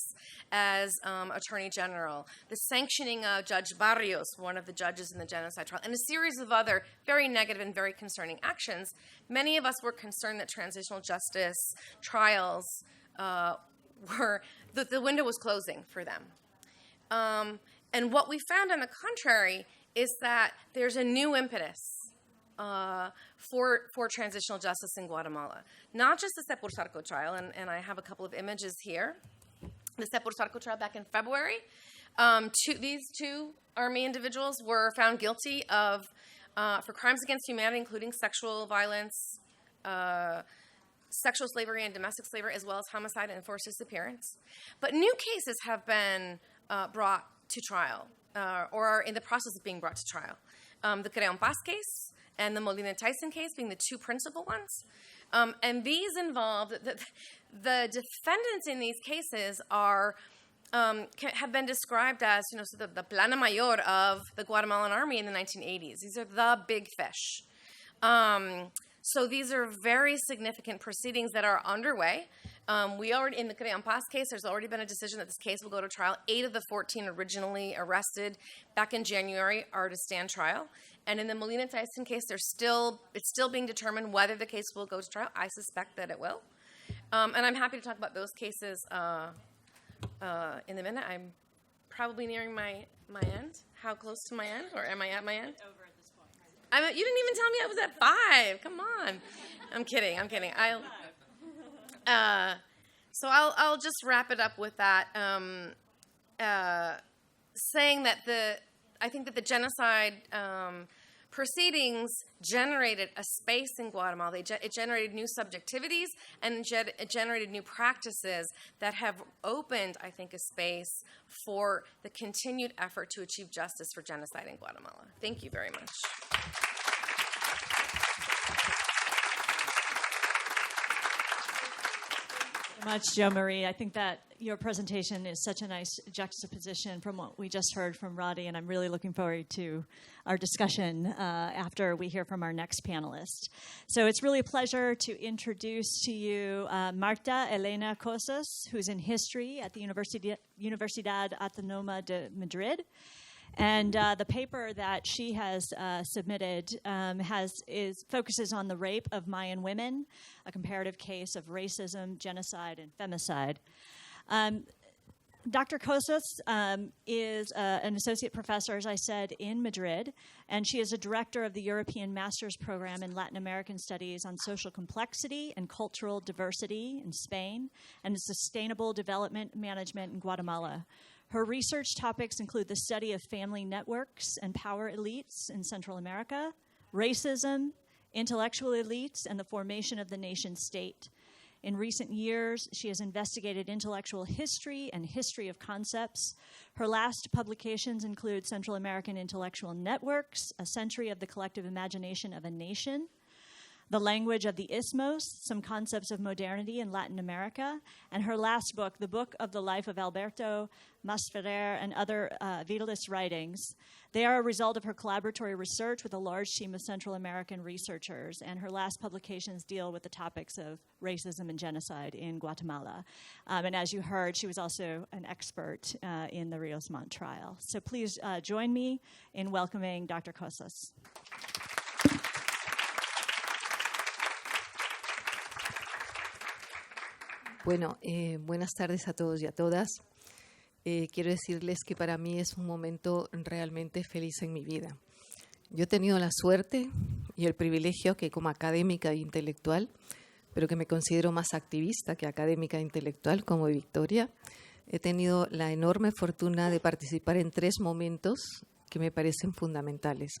as Attorney General, the sanctioning of Judge Barrios, one of the judges in the genocide trial, and a series of other very negative and very concerning actions, many of us were concerned that transitional justice trials the window was closing for them. And what we found, on the contrary, is that there's a new impetus for transitional justice in Guatemala. Not just the Sepursarco trial, and I have a couple of images here. The Sepursarco trial back in February. These two Army individuals were found guilty for crimes against humanity, including sexual violence, sexual slavery and domestic slavery, as well as homicide and forced disappearance. But new cases have been brought to trial, or are in the process of being brought to trial. The Creon Paz case and the Molina Tyson case being the two principal ones. And these involve, the defendants in these cases have been described as, the plana mayor of the Guatemalan army in the 1980s. These are the big fish. So these are very significant proceedings that are underway. In the Creon Paz case, there's already been a decision that this case will go to trial. 8 of the 14 originally arrested back in January are to stand trial. And in the Molina Tyson case, it's still being determined whether the case will go to trial. I suspect that it will. And I'm happy to talk about those cases in a minute. I'm probably nearing my end. How close to my end? Or am I at my end? Over at this point. You didn't even tell me I was at 5. Come on. I'm kidding. So I'll just wrap it up with that, saying that I think that the genocide proceedings generated a space in Guatemala. It generated new subjectivities, and it generated new practices that have opened, I think, a space for the continued effort to achieve justice for genocide in Guatemala. Thank you very much. Much, Jo Marie. I think that your presentation is such a nice juxtaposition from what we just heard from Roddy, and I'm really looking forward to our discussion after we hear from our next panelist. So it's really a pleasure to introduce to you Marta Elena Casaus, who's in history at the Universidad Autónoma de Madrid. And the paper that she has submitted focuses on the rape of Mayan women, a comparative case of racism, genocide, and femicide. Dr. Casaus is an associate professor, as I said, in Madrid, and she is a director of the European Master's Program in Latin American Studies on Social Complexity and Cultural Diversity in Spain, and Sustainable Development Management in Guatemala. Her research topics include the study of family networks and power elites in Central America, racism, intellectual elites, and the formation of the nation state. In recent years, she has investigated intellectual history and history of concepts. Her last publications include Central American Intellectual Networks, A Century of the Collective Imagination of a Nation, The Language of the Isthmos, Some Concepts of Modernity in Latin America, and her last book, The Book of the Life of Alberto Masferrer and Other Vitalist Writings. They are a result of her collaboratory research with a large team of Central American researchers, and her last publications deal with the topics of racism and genocide in Guatemala. And as you heard, she was also an expert in the Ríos Montt trial. So please join me in welcoming Dr. Casaus. Bueno, buenas tardes a todos y a todas. Quiero decirles que para mí es un momento realmente feliz en mi vida. Yo he tenido la suerte y el privilegio que como académica e intelectual, pero que me considero más activista que académica e intelectual como Victoria, he tenido la enorme fortuna de participar en 3 momentos que me parecen fundamentales.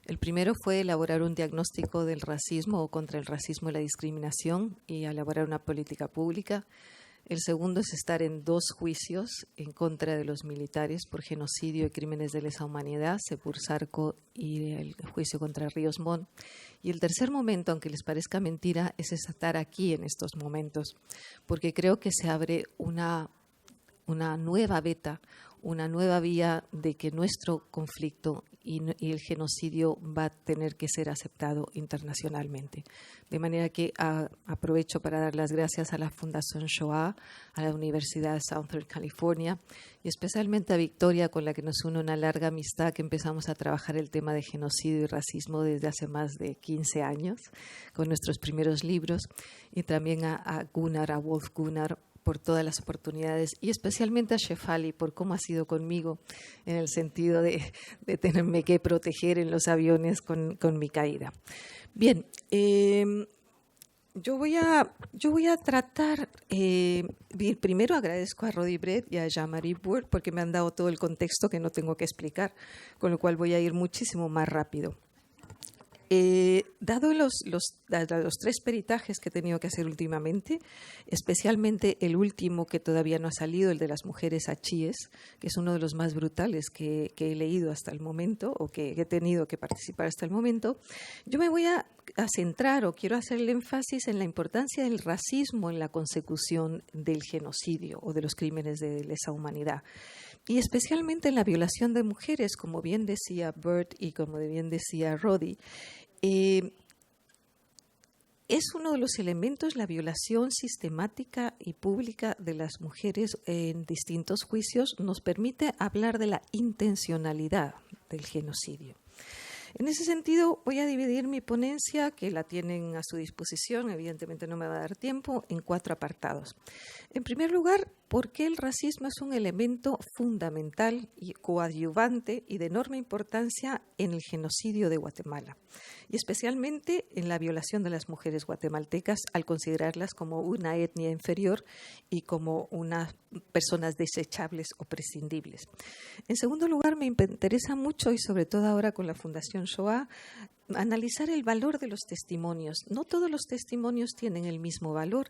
El primero fue elaborar un diagnóstico del racismo o contra el racismo y la discriminación y elaborar una política pública. El segundo es estar en 2 juicios en contra de los militares por genocidio y crímenes de lesa humanidad, Sepur-Sarco y el juicio contra Ríos Montt. Y el tercer momento, aunque les parezca mentira, es estar aquí en estos momentos, porque creo que se abre una nueva beta, una nueva vía de que nuestro conflicto y el genocidio va a tener que ser aceptado internacionalmente. De manera que aprovecho para dar las gracias a la Fundación Shoah, a la Universidad de Southern California y especialmente a Victoria, con la que nos une una larga amistad, que empezamos a trabajar el tema de genocidio y racismo desde hace más de 15 años con nuestros primeros libros, y también a Gunnar, a Wolf Gunnar, por todas las oportunidades, y especialmente a Shefali por cómo ha sido conmigo en el sentido de tenerme que proteger en los aviones con mi caída. Bien, yo voy a tratar, primero agradezco a Roddy y a Jean-Marie Bourg porque me han dado todo el contexto que no tengo que explicar, con lo cual voy a ir muchísimo más rápido. Dado los 3 peritajes que he tenido que hacer últimamente, especialmente el último que todavía no ha salido, el de las mujeres Achíes, que es uno de los más brutales que he leído hasta el momento o que he tenido que participar hasta el momento, yo me voy a centrar o quiero hacer el énfasis en la importancia del racismo en la consecución del genocidio o de los crímenes de lesa humanidad. Y especialmente en la violación de mujeres, como bien decía Bert y como bien decía Roddy, es uno de los elementos, la violación sistemática y pública de las mujeres en distintos juicios nos permite hablar de la intencionalidad del genocidio. En ese sentido, voy a dividir mi ponencia, que la tienen a su disposición, evidentemente no me va a dar tiempo, en 4 apartados. En primer lugar, ¿por qué el racismo es un elemento fundamental y coadyuvante y de enorme importancia en el genocidio de Guatemala? Y especialmente en la violación de las mujeres guatemaltecas al considerarlas como una etnia inferior y como unas personas desechables o prescindibles. En segundo lugar, me interesa mucho, y sobre todo ahora con la Fundación Shoah, analizar el valor de los testimonios. No todos los testimonios tienen el mismo valor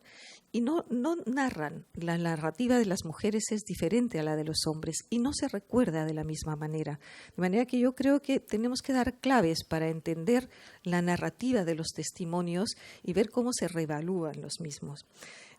y no narran. La narrativa de las mujeres es diferente a la de los hombres y no se recuerda de la misma manera. De manera que yo creo que tenemos que dar claves para entender la narrativa de los testimonios y ver cómo se reevalúan los mismos.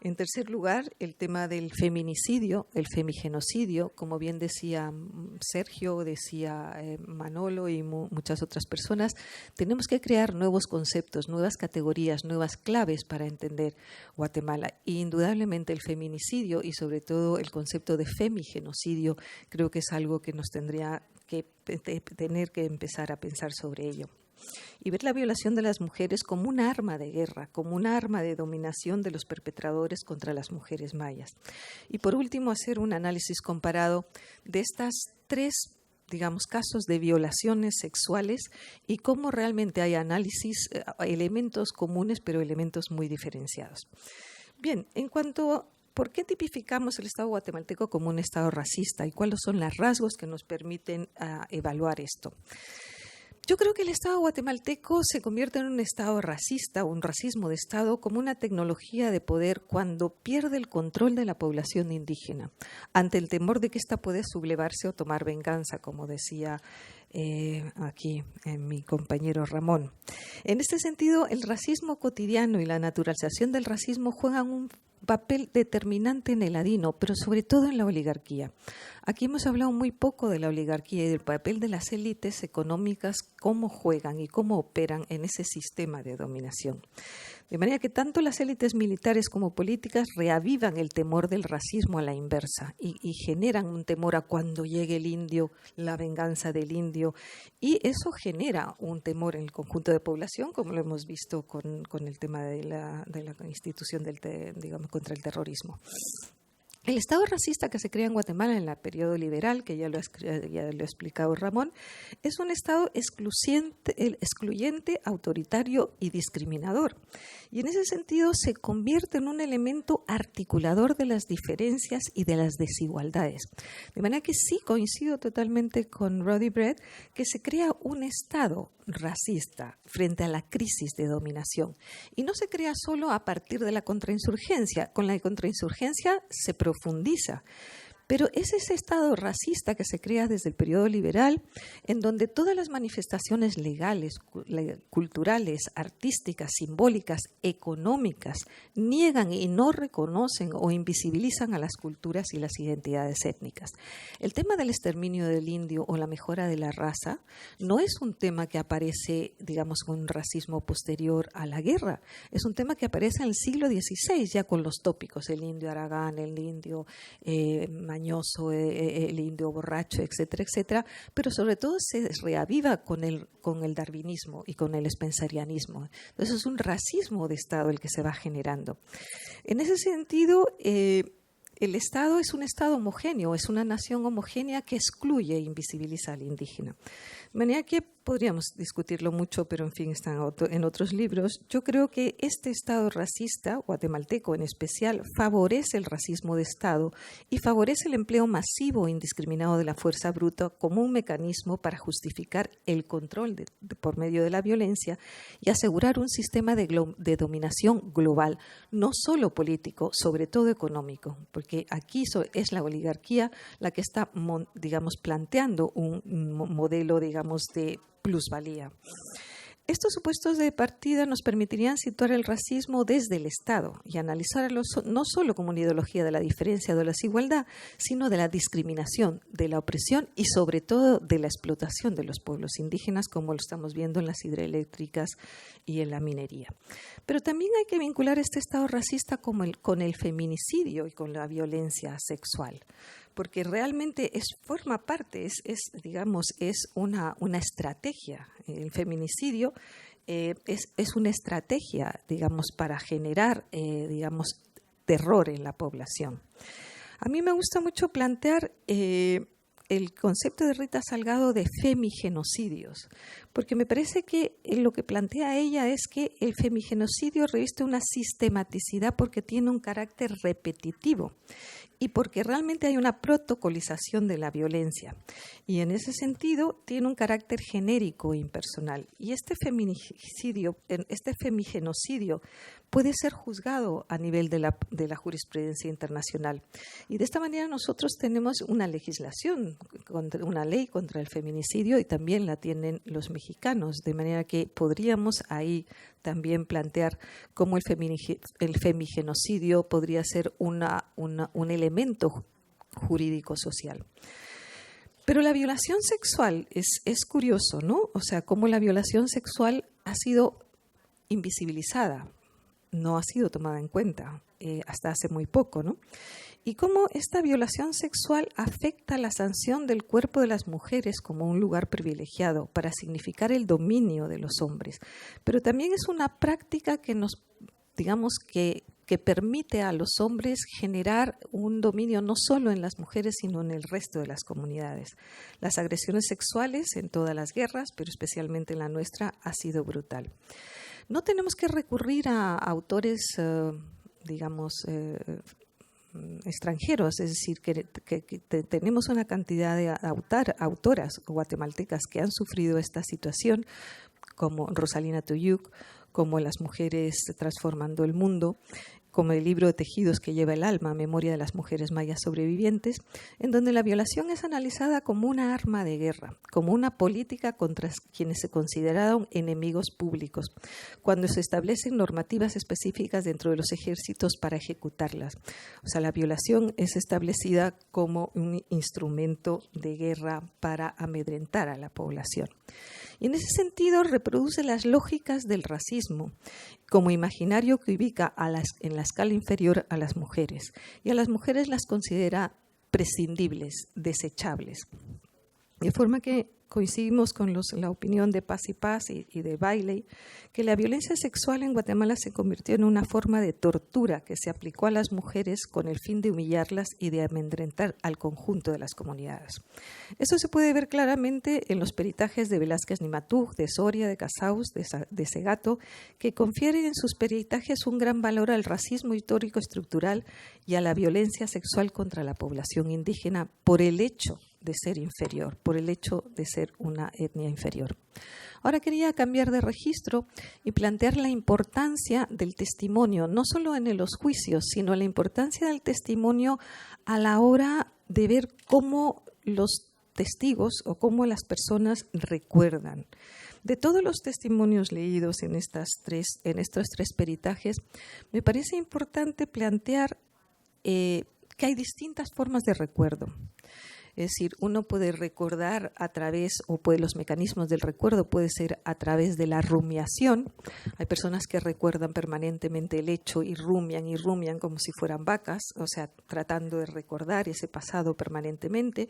En tercer lugar, el tema del feminicidio, el femigenocidio, como bien decía Sergio, decía Manolo y muchas otras personas, tenemos que crear nuevos conceptos, nuevas categorías, nuevas claves para entender Guatemala. Y indudablemente el feminicidio y sobre todo el concepto de femigenocidio creo que es algo que nos tendría que tener que empezar a pensar sobre ello. Y ver la violación de las mujeres como un arma de guerra, como un arma de dominación de los perpetradores contra las mujeres mayas. Y por último, hacer un análisis comparado de estas 3, digamos, casos de violaciones sexuales y cómo realmente hay análisis, elementos comunes, pero elementos muy diferenciados. Bien, en cuanto ¿por qué tipificamos el Estado guatemalteco como un Estado racista y cuáles son los rasgos que nos permiten evaluar esto? Yo creo que el Estado guatemalteco se convierte en un Estado racista, un racismo de Estado, como una tecnología de poder cuando pierde el control de la población indígena, ante el temor de que ésta puede sublevarse o tomar venganza, como decía aquí mi compañero Ramón. En este sentido, el racismo cotidiano y la naturalización del racismo juegan un papel determinante en el ladino, pero sobre todo en la oligarquía. Aquí hemos hablado muy poco de la oligarquía y del papel de las élites económicas, cómo juegan y cómo operan en ese sistema de dominación. De manera que tanto las élites militares como políticas reavivan el temor del racismo a la inversa y generan un temor a cuando llegue el indio, la venganza del indio, y eso genera un temor en el conjunto de población, como lo hemos visto con el tema de la institución contra el terrorismo. El Estado racista que se crea en Guatemala en el periodo liberal, que ya lo ha explicado Ramón, es un Estado excluyente, autoritario y discriminador. Y en ese sentido se convierte en un elemento articulador de las diferencias y de las desigualdades. De manera que sí coincido totalmente con Roddy que se crea un Estado racista frente a la crisis de dominación. Y no se crea solo a partir de la contrainsurgencia. Con la contrainsurgencia se profundiza. Pero es ese Estado racista que se crea desde el periodo liberal, en donde todas las manifestaciones legales, culturales, artísticas, simbólicas, económicas, niegan y no reconocen o invisibilizan a las culturas y las identidades étnicas. El tema del exterminio del indio o la mejora de la raza no es un tema que aparece, digamos, con un racismo posterior a la guerra. Es un tema que aparece en el siglo XVI, ya con los tópicos, el indio Aragán, el indio mañoso, el indio borracho, etcétera, etcétera, pero sobre todo se reaviva con el darwinismo y con el spencerianismo. Entonces es un racismo de Estado el que se va generando. En ese sentido, el Estado es un Estado homogéneo, es una nación homogénea que excluye e invisibiliza al indígena. De manera que podríamos discutirlo mucho, pero en fin, están en otros libros. Yo creo que este Estado racista, guatemalteco en especial, favorece el racismo de Estado y favorece el empleo masivo e indiscriminado de la fuerza bruta como un mecanismo para justificar el control por medio de la violencia y asegurar un sistema de dominación global, no solo político, sobre todo económico, porque aquí es la oligarquía la que está, digamos, planteando un modelo, digamos, de plusvalía. Estos supuestos de partida nos permitirían situar el racismo desde el Estado y analizarlo no solo como una ideología de la diferencia o de la desigualdad, sino de la discriminación, de la opresión y sobre todo de la explotación de los pueblos indígenas, como lo estamos viendo en las hidroeléctricas y en la minería. Pero también hay que vincular este Estado racista con el feminicidio y con la violencia sexual, porque realmente forma parte, es una estrategia. El feminicidio es una estrategia, digamos, para generar, terror en la población. A mí me gusta mucho plantear el concepto de Rita Salgado de femigenocidios, porque me parece que lo que plantea ella es que el femigenocidio reviste una sistematicidad porque tiene un carácter repetitivo y porque realmente hay una protocolización de la violencia. Y en ese sentido tiene un carácter genérico e impersonal. Y este femigenocidio puede ser juzgado a nivel de la jurisprudencia internacional. Y de esta manera nosotros tenemos una legislación, una ley contra el feminicidio y también la tienen los mexicanos, de manera que podríamos ahí también plantear cómo el femigenocidio podría ser un elemento jurídico social. Pero la violación sexual es curioso, ¿no? O sea, cómo la violación sexual ha sido invisibilizada, no ha sido tomada en cuenta hasta hace muy poco, ¿no? Y cómo esta violación sexual afecta la sanción del cuerpo de las mujeres como un lugar privilegiado para significar el dominio de los hombres. Pero también es una práctica que que permite a los hombres generar un dominio no solo en las mujeres, sino en el resto de las comunidades. Las agresiones sexuales en todas las guerras, pero especialmente en la nuestra, ha sido brutal. No tenemos que recurrir a autores, extranjeros, es decir, que tenemos una cantidad de autoras guatemaltecas que han sufrido esta situación, como Rosalina Tuyuk, como Las mujeres transformando el mundo, como el libro de Tejidos que lleva el alma, Memoria de las mujeres mayas sobrevivientes, en donde la violación es analizada como una arma de guerra, como una política contra quienes se consideraron enemigos públicos, cuando se establecen normativas específicas dentro de los ejércitos para ejecutarlas. O sea, la violación es establecida como un instrumento de guerra para amedrentar a la población. Y en ese sentido reproduce las lógicas del racismo como imaginario que ubica en la escala inferior a las mujeres, y a las mujeres las considera prescindibles, desechables. De forma que coincidimos con la opinión de Paz y Paz y de Bailey, que la violencia sexual en Guatemala se convirtió en una forma de tortura que se aplicó a las mujeres con el fin de humillarlas y de amedrentar al conjunto de las comunidades. Eso se puede ver claramente en los peritajes de Velázquez Nimatug, de Soria, de Casaus, de Segato, que confieren en sus peritajes un gran valor al racismo histórico estructural y a la violencia sexual contra la población indígena por el hecho de ser inferior, por el hecho de ser una etnia inferior. Ahora quería cambiar de registro y plantear la importancia del testimonio, no solo en los juicios, sino la importancia del testimonio a la hora de ver cómo los testigos o cómo las personas recuerdan. De todos los testimonios leídos en estos tres peritajes, me parece importante plantear que hay distintas formas de recuerdo. Es decir, uno puede recordar a través, los mecanismos del recuerdo puede ser a través de la rumiación. Hay personas que recuerdan permanentemente el hecho y rumian como si fueran vacas, o sea, tratando de recordar ese pasado permanentemente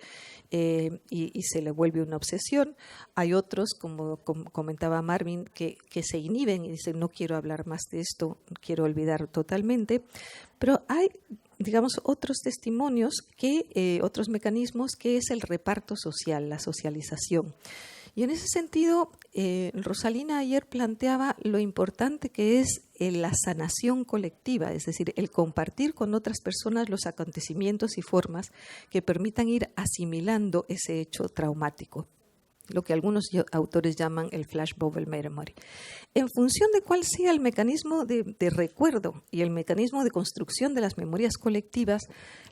y se le vuelve una obsesión. Hay otros, como comentaba Marvin, que se inhiben y dicen no quiero hablar más de esto, quiero olvidar totalmente. Pero hay, digamos, otros testimonios, otros mecanismos, que es el reparto social, la socialización. Y en ese sentido, Rosalina ayer planteaba lo importante que es la sanación colectiva, es decir, el compartir con otras personas los acontecimientos y formas que permitan ir asimilando ese hecho traumático, lo que algunos autores llaman el flash bubble memory. En función de cuál sea el mecanismo de recuerdo y el mecanismo de construcción de las memorias colectivas,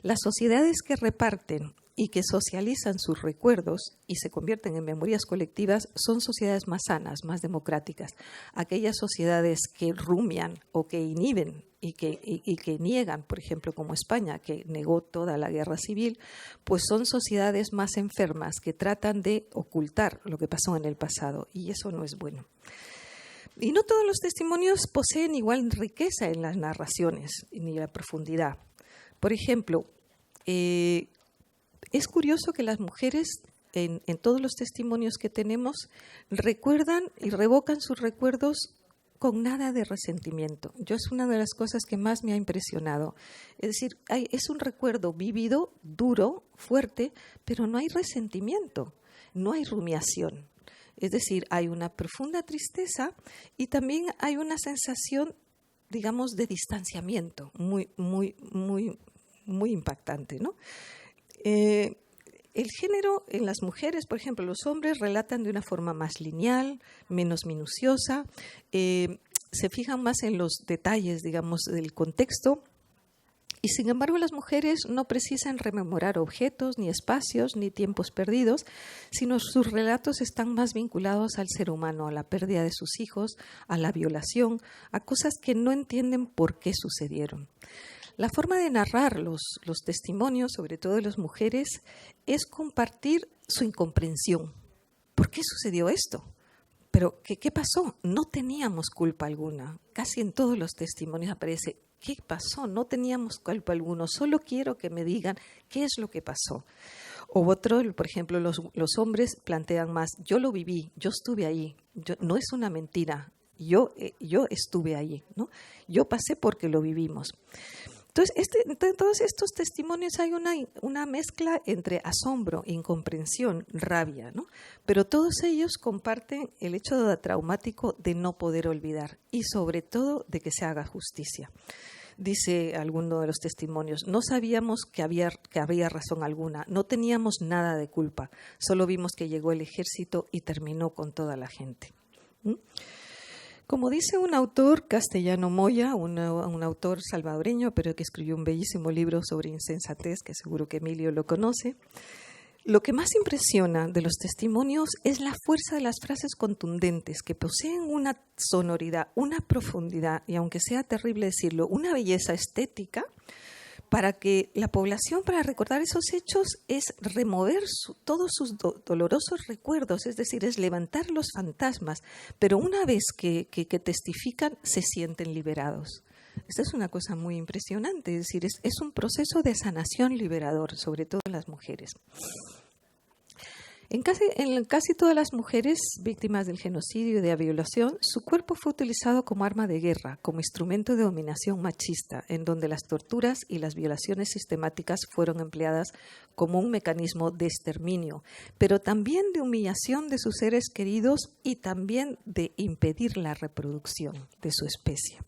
las sociedades que reparten y que socializan sus recuerdos y se convierten en memorias colectivas son sociedades más sanas, más democráticas. Aquellas sociedades que rumian o que inhiben y que niegan, por ejemplo, como España, que negó toda la guerra civil, pues son sociedades más enfermas que tratan de ocultar lo que pasó en el pasado, y eso no es bueno. Y no todos los testimonios poseen igual riqueza en las narraciones ni la profundidad. Por ejemplo, es curioso que las mujeres, en todos los testimonios que tenemos, recuerdan y revocan sus recuerdos con nada de resentimiento. Es una de las cosas que más me ha impresionado. Es decir, es un recuerdo vívido, duro, fuerte, pero no hay resentimiento, no hay rumiación. Es decir, hay una profunda tristeza y también hay una sensación, digamos, de distanciamiento muy, muy, muy, muy impactante, ¿no? El género en las mujeres, por ejemplo, los hombres relatan de una forma más lineal, menos minuciosa, se fijan más en los detalles, digamos, del contexto, y sin embargo las mujeres no precisan rememorar objetos, ni espacios, ni tiempos perdidos, sino sus relatos están más vinculados al ser humano, a la pérdida de sus hijos, a la violación, a cosas que no entienden por qué sucedieron. La forma de narrar los testimonios, sobre todo de las mujeres, es compartir su incomprensión. ¿Por qué sucedió esto? ¿Pero qué pasó? No teníamos culpa alguna. Casi en todos los testimonios aparece, ¿qué pasó? No teníamos culpa alguna. Solo quiero que me digan qué es lo que pasó. O otro, por ejemplo, los hombres plantean más, yo lo viví, yo estuve ahí. No es una mentira, yo estuve ahí, ¿no? Yo pasé porque lo vivimos. Entonces, en todos estos testimonios hay una mezcla entre asombro, incomprensión, rabia, ¿no? Pero todos ellos comparten el hecho traumático de no poder olvidar y sobre todo de que se haga justicia. Dice alguno de los testimonios, no sabíamos que había razón alguna, no teníamos nada de culpa, solo vimos que llegó el ejército y terminó con toda la gente. Como dice un autor castellano Moya, un autor salvadoreño, pero que escribió un bellísimo libro sobre insensatez, que seguro que Emilio lo conoce, lo que más impresiona de los testimonios es la fuerza de las frases contundentes, que poseen una sonoridad, una profundidad, y aunque sea terrible decirlo, una belleza estética, para que la población, para recordar esos hechos, es remover todos sus dolorosos recuerdos, es decir, es levantar los fantasmas, pero una vez que testifican, se sienten liberados. Esta es una cosa muy impresionante, es decir, es un proceso de sanación liberador, sobre todo en las mujeres. En casi todas las mujeres víctimas del genocidio y de la violación, su cuerpo fue utilizado como arma de guerra, como instrumento de dominación machista, en donde las torturas y las violaciones sistemáticas fueron empleadas como un mecanismo de exterminio, pero también de humillación de sus seres queridos y también de impedir la reproducción de su especie.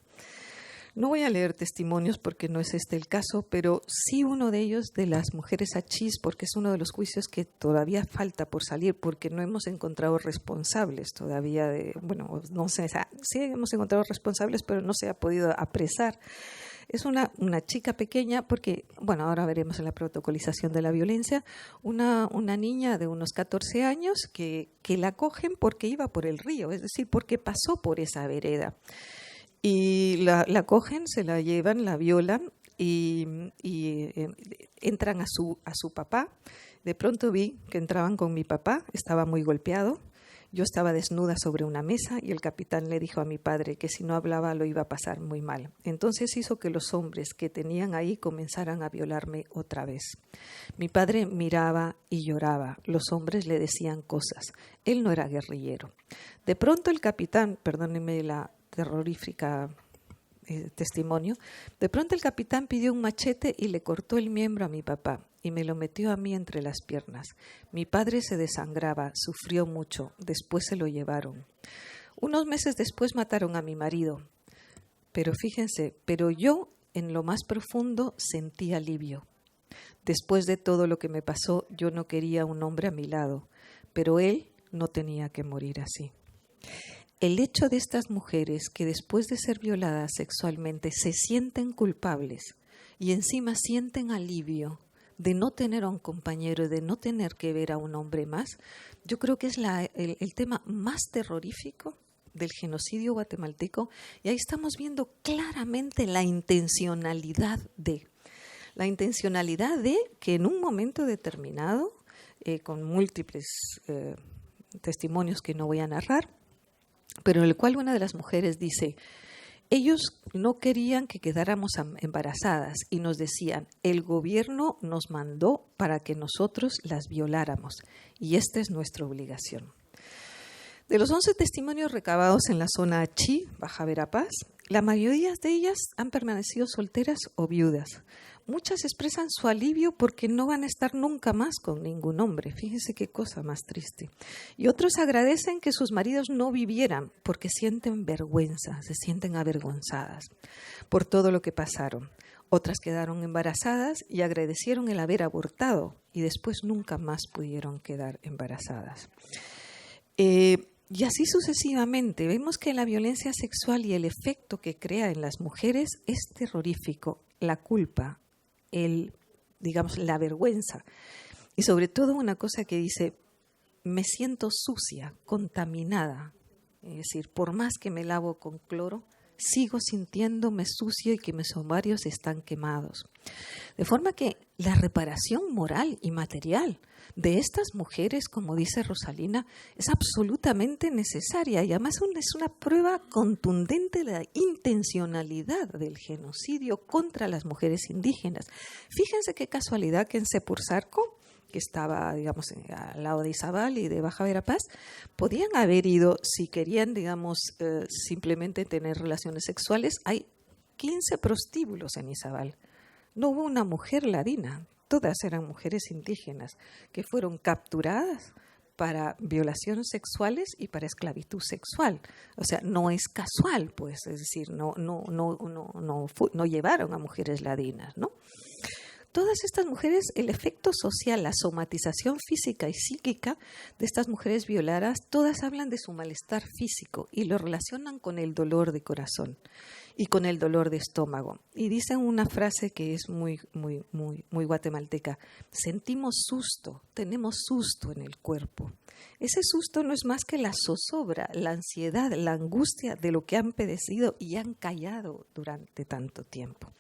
No voy a leer testimonios porque no es este el caso, pero sí uno de ellos de las mujeres Achíes, porque es uno de los juicios que todavía falta por salir, porque no hemos encontrado responsables todavía no sé, sí hemos encontrado responsables, pero no se ha podido apresar. Es una chica pequeña, porque, ahora veremos en la protocolización de la violencia, una niña de unos 14 años que la cogen porque iba por el río, es decir, porque pasó por esa vereda. Y la cogen, se la llevan, la violan y entran a su papá. De pronto vi que entraban con mi papá, estaba muy golpeado. Yo estaba desnuda sobre una mesa y el capitán le dijo a mi padre que si no hablaba lo iba a pasar muy mal. Entonces hizo que los hombres que tenían ahí comenzaran a violarme otra vez. Mi padre miraba y lloraba. Los hombres le decían cosas. Él no era guerrillero. De pronto el capitán, perdónenme la terrorífica testimonio, de pronto el capitán pidió un machete y le cortó el miembro a mi papá y me lo metió a mí entre las piernas. Mi padre se desangraba, sufrió mucho, después se lo llevaron. Unos meses después mataron a mi marido, pero fíjense, yo en lo más profundo sentí alivio. Después de todo lo que me pasó, yo no quería un hombre a mi lado, pero él no tenía que morir así. El hecho de estas mujeres que después de ser violadas sexualmente se sienten culpables y encima sienten alivio de no tener a un compañero, de no tener que ver a un hombre más, yo creo que es el tema más terrorífico del genocidio guatemalteco, y ahí estamos viendo claramente la intencionalidad de que en un momento determinado, con múltiples testimonios que no voy a narrar, pero en el cual una de las mujeres dice, ellos no querían que quedáramos embarazadas y nos decían, el gobierno nos mandó para que nosotros las violáramos y esta es nuestra obligación. De los 11 testimonios recabados en la zona Achí, Baja Verapaz, la mayoría de ellas han permanecido solteras o viudas. Muchas expresan su alivio porque no van a estar nunca más con ningún hombre. Fíjense qué cosa más triste. Y otros agradecen que sus maridos no vivieran porque sienten vergüenza, se sienten avergonzadas por todo lo que pasaron. Otras quedaron embarazadas y agradecieron el haber abortado y después nunca más pudieron quedar embarazadas. Y así sucesivamente. Vemos que la violencia sexual y el efecto que crea en las mujeres es terrorífico. La culpa, la vergüenza. Y sobre todo una cosa que dice, me siento sucia, contaminada. Es decir, por más que me lavo con cloro, sigo sintiéndome sucia y que mis ovarios están quemados. De forma que la reparación moral y material de estas mujeres, como dice Rosalina, es absolutamente necesaria y además es una prueba contundente de la intencionalidad del genocidio contra las mujeres indígenas. Fíjense qué casualidad que en Sepursarco, que estaba, al lado de Izabal y de Baja Verapaz, podían haber ido, si querían, simplemente tener relaciones sexuales. Hay 15 prostíbulos en Izabal. No hubo una mujer ladina, todas eran mujeres indígenas que fueron capturadas para violaciones sexuales y para esclavitud sexual. O sea, no es casual, pues, es decir, no llevaron a mujeres ladinas, ¿no? Todas estas mujeres, el efecto social, la somatización física y psíquica de estas mujeres violadas, todas hablan de su malestar físico y lo relacionan con el dolor de corazón y con el dolor de estómago. Y dicen una frase que es muy guatemalteca: sentimos susto, tenemos susto en el cuerpo. Ese susto no es más que la zozobra, la ansiedad, la angustia de lo que han padecido y han callado durante tanto tiempo.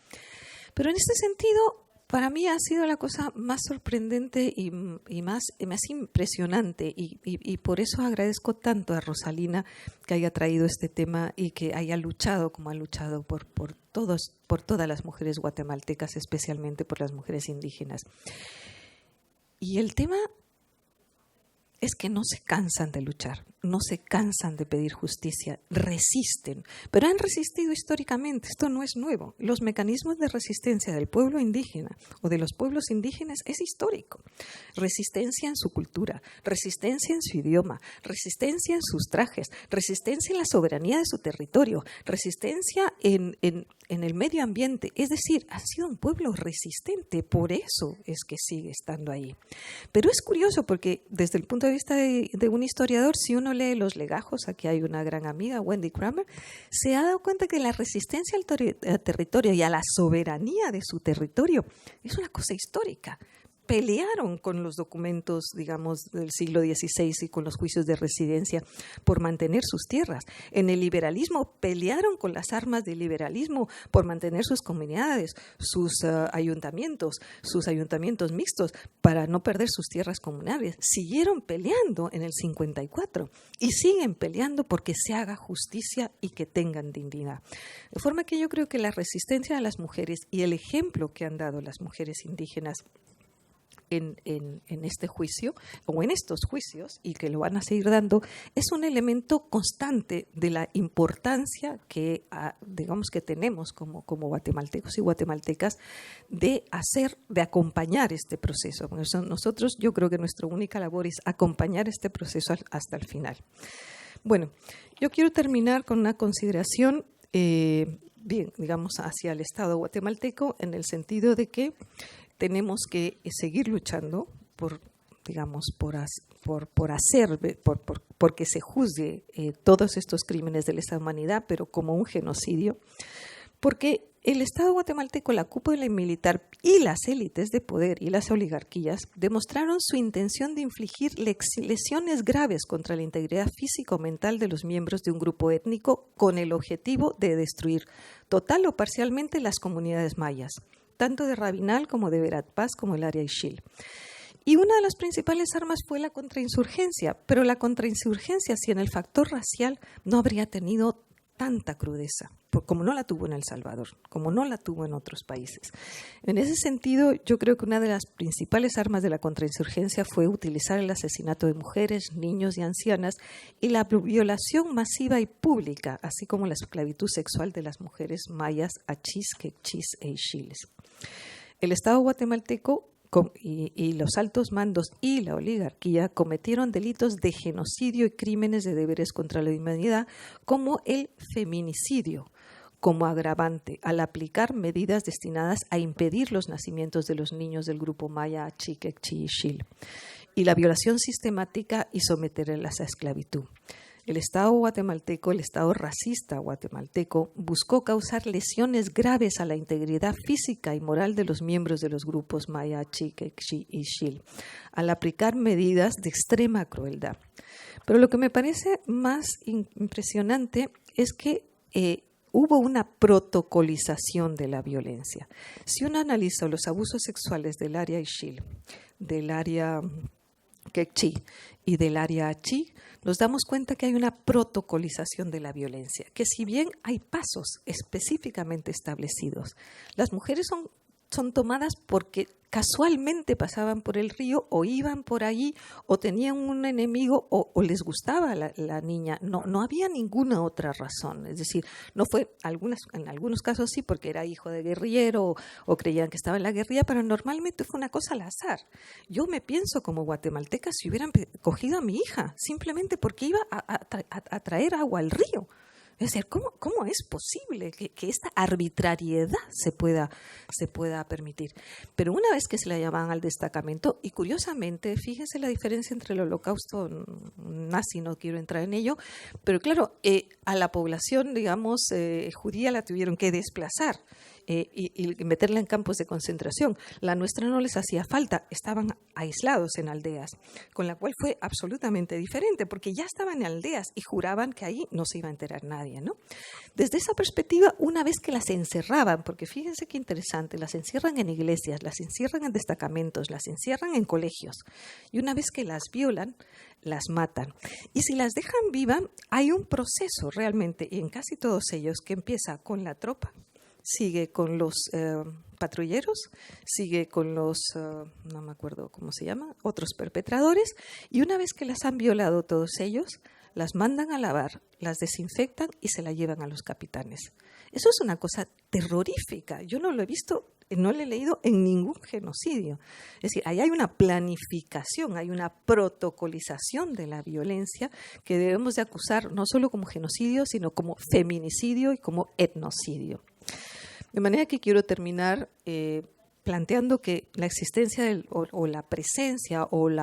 Pero en este sentido, para mí ha sido la cosa más sorprendente y más impresionante y por eso agradezco tanto a Rosalina que haya traído este tema y que haya luchado como ha luchado por todas las mujeres guatemaltecas, especialmente por las mujeres indígenas. Y el tema es que no se cansan de luchar, no se cansan de pedir justicia, resisten, pero han resistido históricamente, esto no es nuevo. Los mecanismos de resistencia del pueblo indígena o de los pueblos indígenas es histórico. Resistencia en su cultura, resistencia en su idioma, resistencia en sus trajes, resistencia en la soberanía de su territorio, resistencia en el medio ambiente. Es decir, ha sido un pueblo resistente, por eso es que sigue estando ahí. Pero es curioso porque desde el punto de vista de un historiador, si uno lee los legajos, aquí hay una gran amiga, Wendy Kramer, se ha dado cuenta que la resistencia al territorio y a la soberanía de su territorio es una cosa histórica. Pelearon con los documentos, digamos, del siglo XVI y con los juicios de residencia por mantener sus tierras. En el liberalismo pelearon con las armas del liberalismo por mantener sus comunidades, sus ayuntamientos mixtos para no perder sus tierras comunales. Siguieron peleando en el 54 y siguen peleando porque se haga justicia y que tengan dignidad. De forma que yo creo que la resistencia de las mujeres y el ejemplo que han dado las mujeres indígenas en este juicio o en estos juicios y que lo van a seguir dando es un elemento constante de la importancia que digamos que tenemos como guatemaltecos y guatemaltecas de acompañar este proceso. Por eso nosotros, yo creo que nuestra única labor es acompañar este proceso hasta el final. Bueno, yo quiero terminar con una consideración digamos hacia el Estado guatemalteco, en el sentido de que tenemos que seguir luchando porque se juzgue todos estos crímenes de lesa humanidad, pero como un genocidio, porque el Estado guatemalteco, la cúpula militar y las élites de poder y las oligarquías demostraron su intención de infligir lesiones graves contra la integridad física o mental de los miembros de un grupo étnico con el objetivo de destruir total o parcialmente las comunidades mayas, tanto de Rabinal como de Verapaz como el área Ixil. Y una de las principales armas fue la contrainsurgencia, pero la contrainsurgencia sin el factor racial no habría tenido tanta crudeza, como no la tuvo en El Salvador, como no la tuvo en otros países. En ese sentido, yo creo que una de las principales armas de la contrainsurgencia fue utilizar el asesinato de mujeres, niños y ancianas y la violación masiva y pública, así como la esclavitud sexual de las mujeres mayas, achís, kekchís e ixiles. El Estado guatemalteco y los altos mandos y la oligarquía cometieron delitos de genocidio y crímenes de deberes contra la humanidad, como el feminicidio, como agravante, al aplicar medidas destinadas a impedir los nacimientos de los niños del grupo maya, Achí, Kekchí y Ixil, y la violación sistemática y someterlas a esclavitud. El Estado guatemalteco, el Estado racista guatemalteco, buscó causar lesiones graves a la integridad física y moral de los miembros de los grupos Maya, Achí, Kekchí y Ixil, al aplicar medidas de extrema crueldad. Pero lo que me parece más impresionante es que hubo una protocolización de la violencia. Si uno analiza los abusos sexuales del área Ixil, del área Kekchí y del área Achí, nos damos cuenta que hay una protocolización de la violencia, que si bien hay pasos específicamente establecidos, las mujeres son son tomadas porque casualmente pasaban por el río o iban por allí o tenían un enemigo o les gustaba la niña. No había ninguna otra razón. Es decir, no fue, en algunos casos sí, porque era hijo de guerrillero o creían que estaba en la guerrilla, pero normalmente fue una cosa al azar. Yo me pienso como guatemalteca si hubieran cogido a mi hija simplemente porque iba a traer agua al río. Es decir, ¿cómo es posible que esta arbitrariedad se pueda permitir? Pero una vez que se la llamaban al destacamento, y curiosamente, fíjense la diferencia entre el holocausto nazi, no quiero entrar en ello, pero claro, a la población, digamos, judía la tuvieron que desplazar y meterla en campos de concentración. La nuestra no les hacía falta, estaban aislados en aldeas, con la cual fue absolutamente diferente, porque ya estaban en aldeas y juraban que ahí no se iba a enterar nadie, ¿no? Desde esa perspectiva, una vez que las encerraban, porque fíjense qué interesante, las encierran en iglesias, las encierran en destacamentos, las encierran en colegios, y una vez que las violan, las matan. Y si las dejan vivas, hay un proceso realmente, y en casi todos ellos, que empieza con la tropa, sigue con los patrulleros, sigue con los, no me acuerdo cómo se llama, otros perpetradores, y una vez que las han violado todos ellos, las mandan a lavar, las desinfectan y se la llevan a los capitanes. Eso es una cosa terrorífica. Yo no lo he visto, no lo he leído en ningún genocidio. Es decir, ahí hay una planificación, hay una protocolización de la violencia que debemos de acusar no solo como genocidio, sino como feminicidio y como etnocidio. De manera que quiero terminar planteando que la existencia o la presencia o el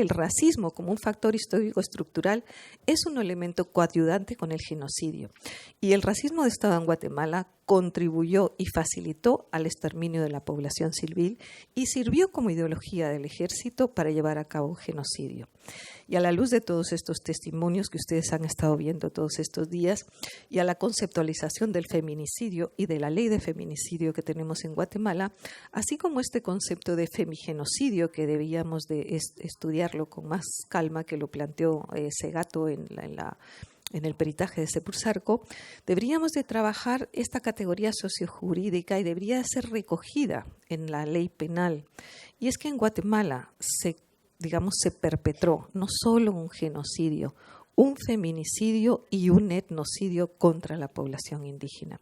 racismo como un factor histórico estructural es un elemento coadyuvante con el genocidio. Y el racismo de Estado en Guatemala contribuyó y facilitó al exterminio de la población civil y sirvió como ideología del ejército para llevar a cabo un genocidio. Y a la luz de todos estos testimonios que ustedes han estado viendo todos estos días y a la conceptualización del feminicidio y de la ley de feminicidio que tenemos en Guatemala, así como este concepto de femigenocidio que debíamos de estudiarlo con más calma que lo planteó Segato en el peritaje de Sepursarco, deberíamos de trabajar esta categoría sociojurídica y debería ser recogida en la ley penal. Y es que en Guatemala se perpetró no solo un genocidio, un feminicidio y un etnocidio contra la población indígena.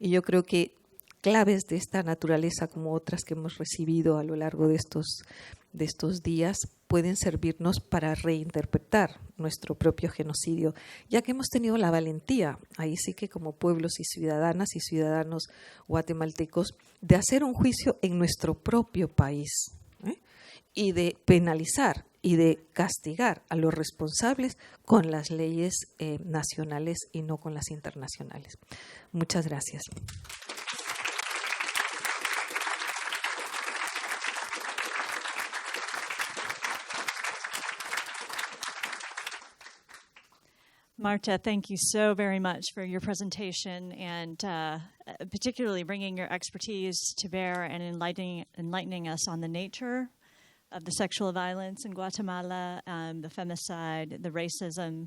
Y yo creo que claves de esta naturaleza, como otras que hemos recibido a lo largo de estos días, pueden servirnos para reinterpretar nuestro propio genocidio, ya que hemos tenido la valentía, ahí sí que como pueblos y ciudadanas y ciudadanos guatemaltecos, de hacer un juicio en nuestro propio país, y de penalizar y de castigar a los responsables con las leyes nacionales y no con las internacionales. Muchas gracias. Marta, thank you so very much for your presentation and particularly bringing your expertise to bear and enlightening us on the nature of the sexual violence in Guatemala, the femicide, the racism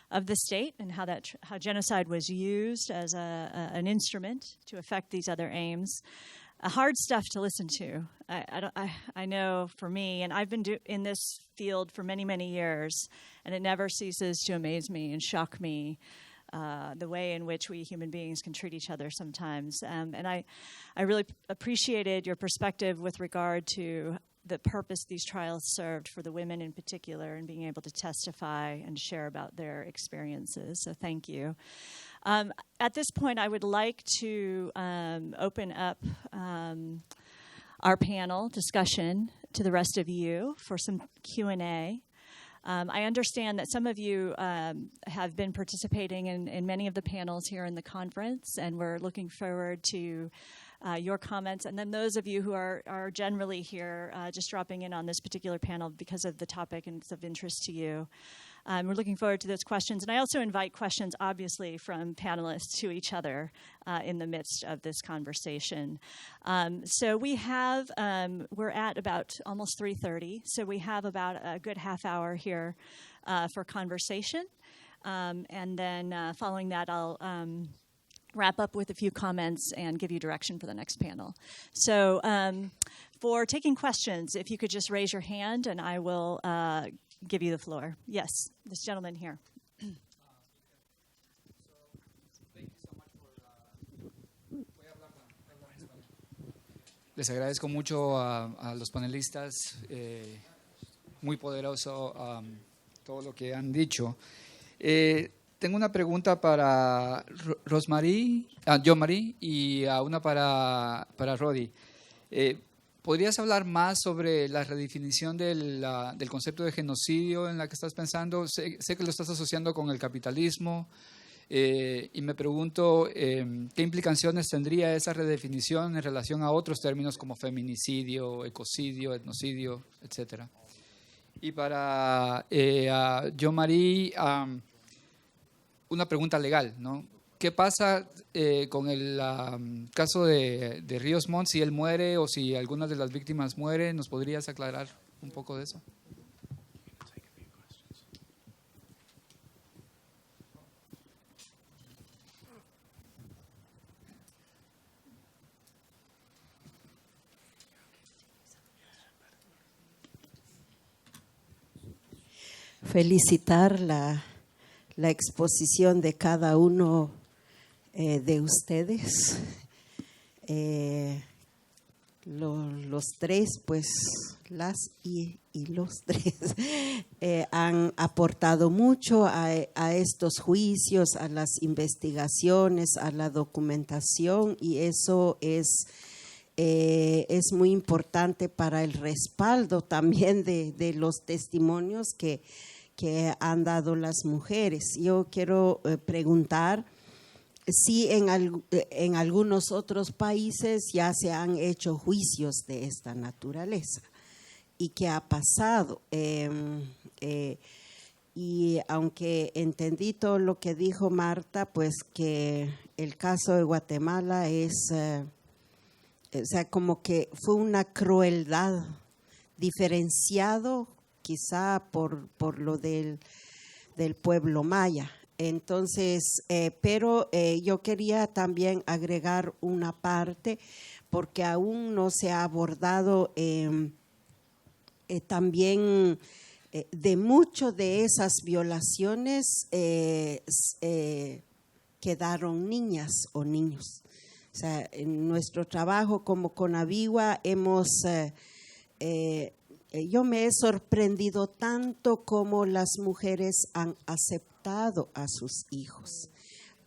of the state, and how genocide was used as an instrument to affect these other aims. Hard stuff to listen to. I know for me, and I've been in this field for many, many years, and it never ceases to amaze me and shock me the way in which we human beings can treat each other sometimes. And I really appreciated your perspective with regard to the purpose these trials served for the women in particular and being able to testify and share about their experiences. So thank you. At this point, I would like to open up our panel discussion to the rest of you for some Q&A. I understand that some of you have been participating in many of the panels here in the conference, and we're looking forward to your comments. And then those of you who are generally here just dropping in on this particular panel because of the topic and it's of interest to you. We're looking forward to those questions. And I also invite questions, obviously, from panelists to each other in the midst of this conversation. So we have, we're at about almost 3:30, so we have about a good half hour here for conversation. And then following that, I'll wrap up with a few comments and give you direction for the next panel. So for taking questions, if you could just raise your hand and I will give you the floor. Yes, this gentleman here. Les agradezco mucho a los panelistas, muy poderoso todo lo que han dicho. Tengo una pregunta para Jean-Marie y una para Roddy. ¿Podrías hablar más sobre la redefinición del concepto de genocidio en la que estás pensando? Sé que lo estás asociando con el capitalismo y me pregunto qué implicaciones tendría esa redefinición en relación a otros términos como feminicidio, ecocidio, etnocidio, etc. Y para Jean-Marie, una pregunta legal, ¿no? ¿Qué pasa con el caso de Ríos Montt, si él muere o si algunas de las víctimas mueren? ¿Nos podrías aclarar un poco de eso? Felicitar la exposición de cada uno de ustedes. Los tres, pues las y los tres han aportado mucho a estos juicios, a las investigaciones, a la documentación, y eso es muy importante para el respaldo también de los testimonios que han dado las mujeres. Yo quiero preguntar si en algunos otros países ya se han hecho juicios de esta naturaleza y qué ha pasado. Y aunque entendí todo lo que dijo Marta, pues que el caso de Guatemala es, o sea, como que fue una crueldad diferenciado quizá por lo del pueblo maya. Entonces, pero yo quería también agregar una parte, porque aún no se ha abordado también de mucho de esas violaciones quedaron niñas o niños. O sea, en nuestro trabajo como Conavigua yo me he sorprendido tanto como las mujeres han aceptado a sus hijos,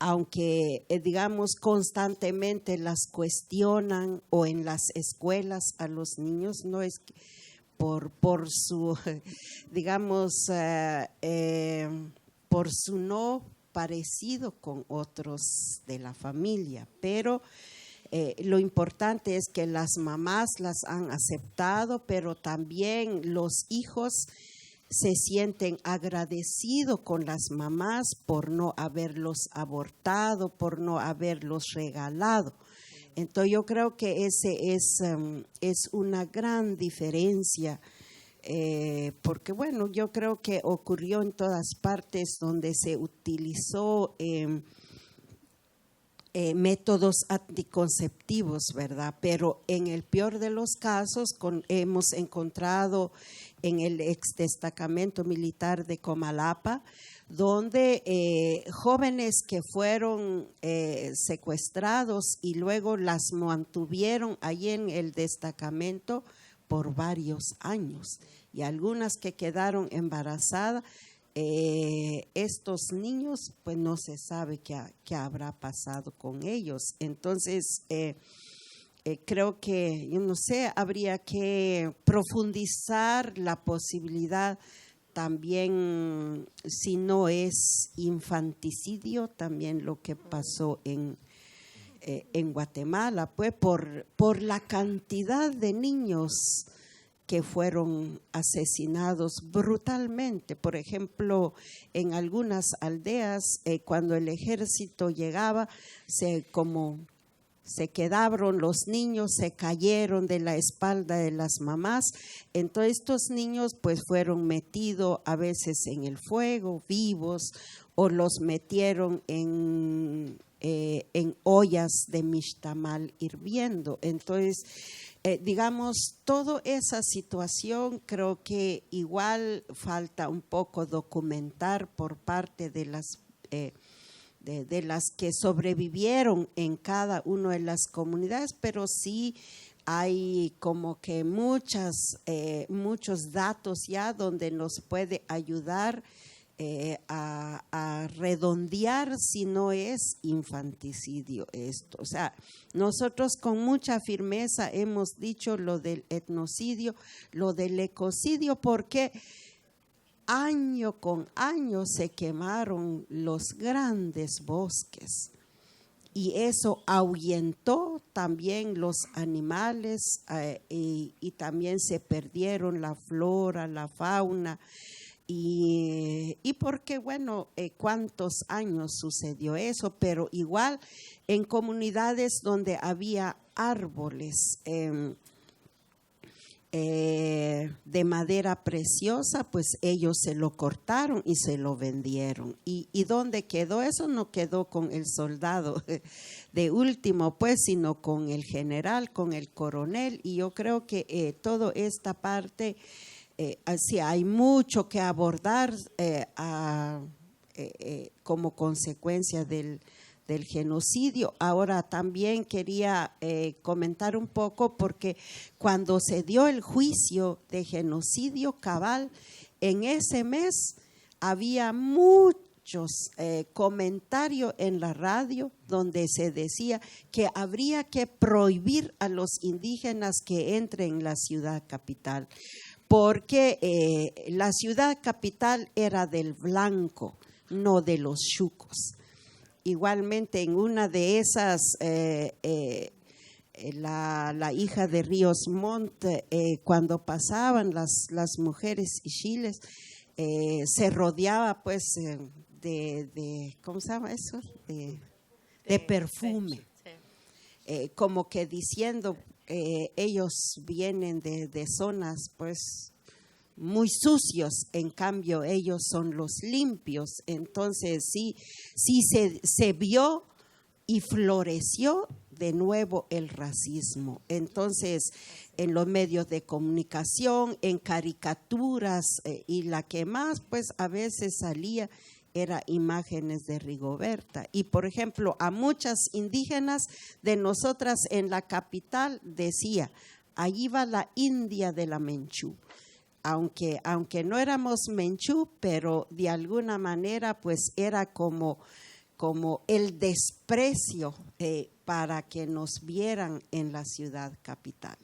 aunque digamos constantemente las cuestionan, o en las escuelas a los niños, no es por su digamos por su no parecido con otros de la familia, pero lo importante es que las mamás las han aceptado, pero también los hijos se sienten agradecidos con las mamás por no haberlos abortado, por no haberlos regalado. Entonces yo creo que ese es una gran diferencia, porque bueno, yo creo que ocurrió en todas partes donde se utilizó métodos anticonceptivos, ¿verdad? Pero en el peor de los casos hemos encontrado en el exdestacamento militar de Comalapa, donde jóvenes que fueron secuestrados y luego las mantuvieron allí en el destacamento por varios años, y algunas que quedaron embarazadas. Estos niños, pues no se sabe qué habrá pasado con ellos. Entonces, creo que, yo no sé, habría que profundizar la posibilidad también, si no es infanticidio, también lo que pasó en Guatemala, pues por la cantidad de niños que fueron asesinados brutalmente. Por ejemplo, en algunas aldeas, cuando el ejército llegaba, se quedaron los niños, se cayeron de la espalda de las mamás. Entonces estos niños pues fueron metidos a veces en el fuego, vivos, o los metieron en en ollas de mixtamal hirviendo. Entonces, digamos, toda esa situación creo que igual falta un poco documentar por parte de las que sobrevivieron en cada una de las comunidades, pero sí hay como que muchos datos ya donde nos puede ayudar a redondear si no es infanticidio esto. O sea, nosotros con mucha firmeza hemos dicho lo del etnocidio, lo del ecocidio, porque año con año se quemaron los grandes bosques y eso ahuyentó también los animales y también se perdieron la flora, la fauna. Y porque, bueno, cuántos años sucedió eso, pero igual en comunidades donde había árboles de madera preciosa, pues ellos se lo cortaron y se lo vendieron. ¿Y dónde quedó? Eso no quedó con el soldado de último, pues, sino con el general, con el coronel. Y yo creo que toda esta parte… sí, hay mucho que abordar como consecuencia del genocidio. Ahora también quería comentar un poco porque cuando se dio el juicio de genocidio cabal, en ese mes había muchos comentarios en la radio donde se decía que habría que prohibir a los indígenas que entren en la ciudad capital, porque la ciudad capital era del blanco, no de los chucos. Igualmente en una de esas, la hija de Ríos Montt, cuando pasaban las mujeres Ixiles, se rodeaba pues de ¿cómo se llama eso? De perfume, como que diciendo… ellos vienen de zonas pues muy sucios, en cambio ellos son los limpios. Entonces sí se vio y floreció de nuevo el racismo. Entonces en los medios de comunicación, en caricaturas y la que más pues a veces salía era imágenes de Rigoberta. Y por ejemplo, a muchas indígenas de nosotras en la capital decía, allí va la India de la Menchú. Aunque no éramos Menchú, pero de alguna manera pues era como el desprecio para que nos vieran en la ciudad capital.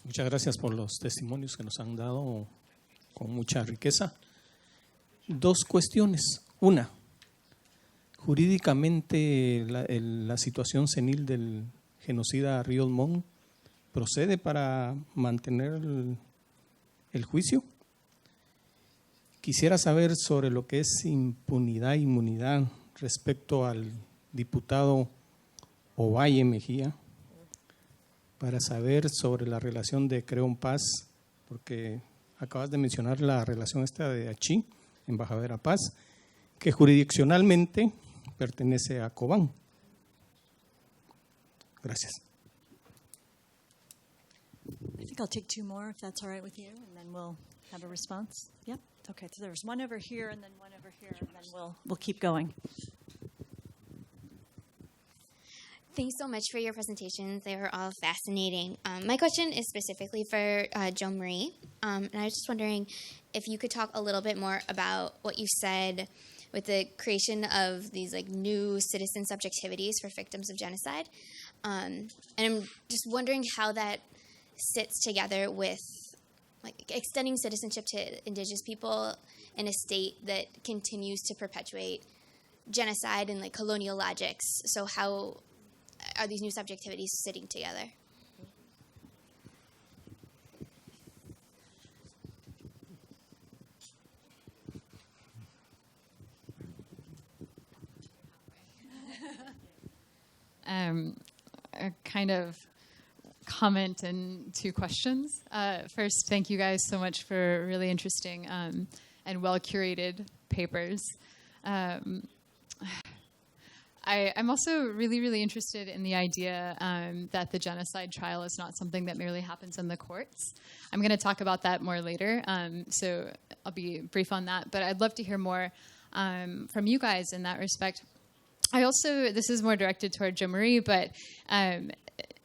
Muchas gracias por los testimonios que nos han dado con mucha riqueza. Dos cuestiones. Una, jurídicamente la situación senil del genocida Ríos Montt procede para mantener el juicio. Quisiera saber sobre lo que es impunidad e inmunidad respecto al diputado Ovalle Mejía, para saber sobre la relación de Creo en Paz, porque acabas de mencionar la relación esta de Achí, embajadora Paz, que jurisdiccionalmente pertenece a Cobán. Gracias. I think I'll take two more if that's all right with you, and then we'll have a response. Yep. Okay, so there's one over here and then one over here, and then we'll keep going. Thanks so much for your presentations. They were all fascinating. My question is specifically for Jo Marie. And I was just wondering if you could talk a little bit more about what you said with the creation of these like new citizen subjectivities for victims of genocide. And I'm just wondering how that sits together with like extending citizenship to indigenous people in a state that continues to perpetuate genocide and like colonial logics. So how are these new subjectivities sitting together? a kind of comment and 2 questions. First, thank you guys so much for really interesting and well-curated papers. I'm also really, really interested in the idea that the genocide trial is not something that merely happens in the courts. I'm going to talk about that more later, so I'll be brief on that. But I'd love to hear more from you guys in that respect. I also, this is more directed toward Jo Marie, but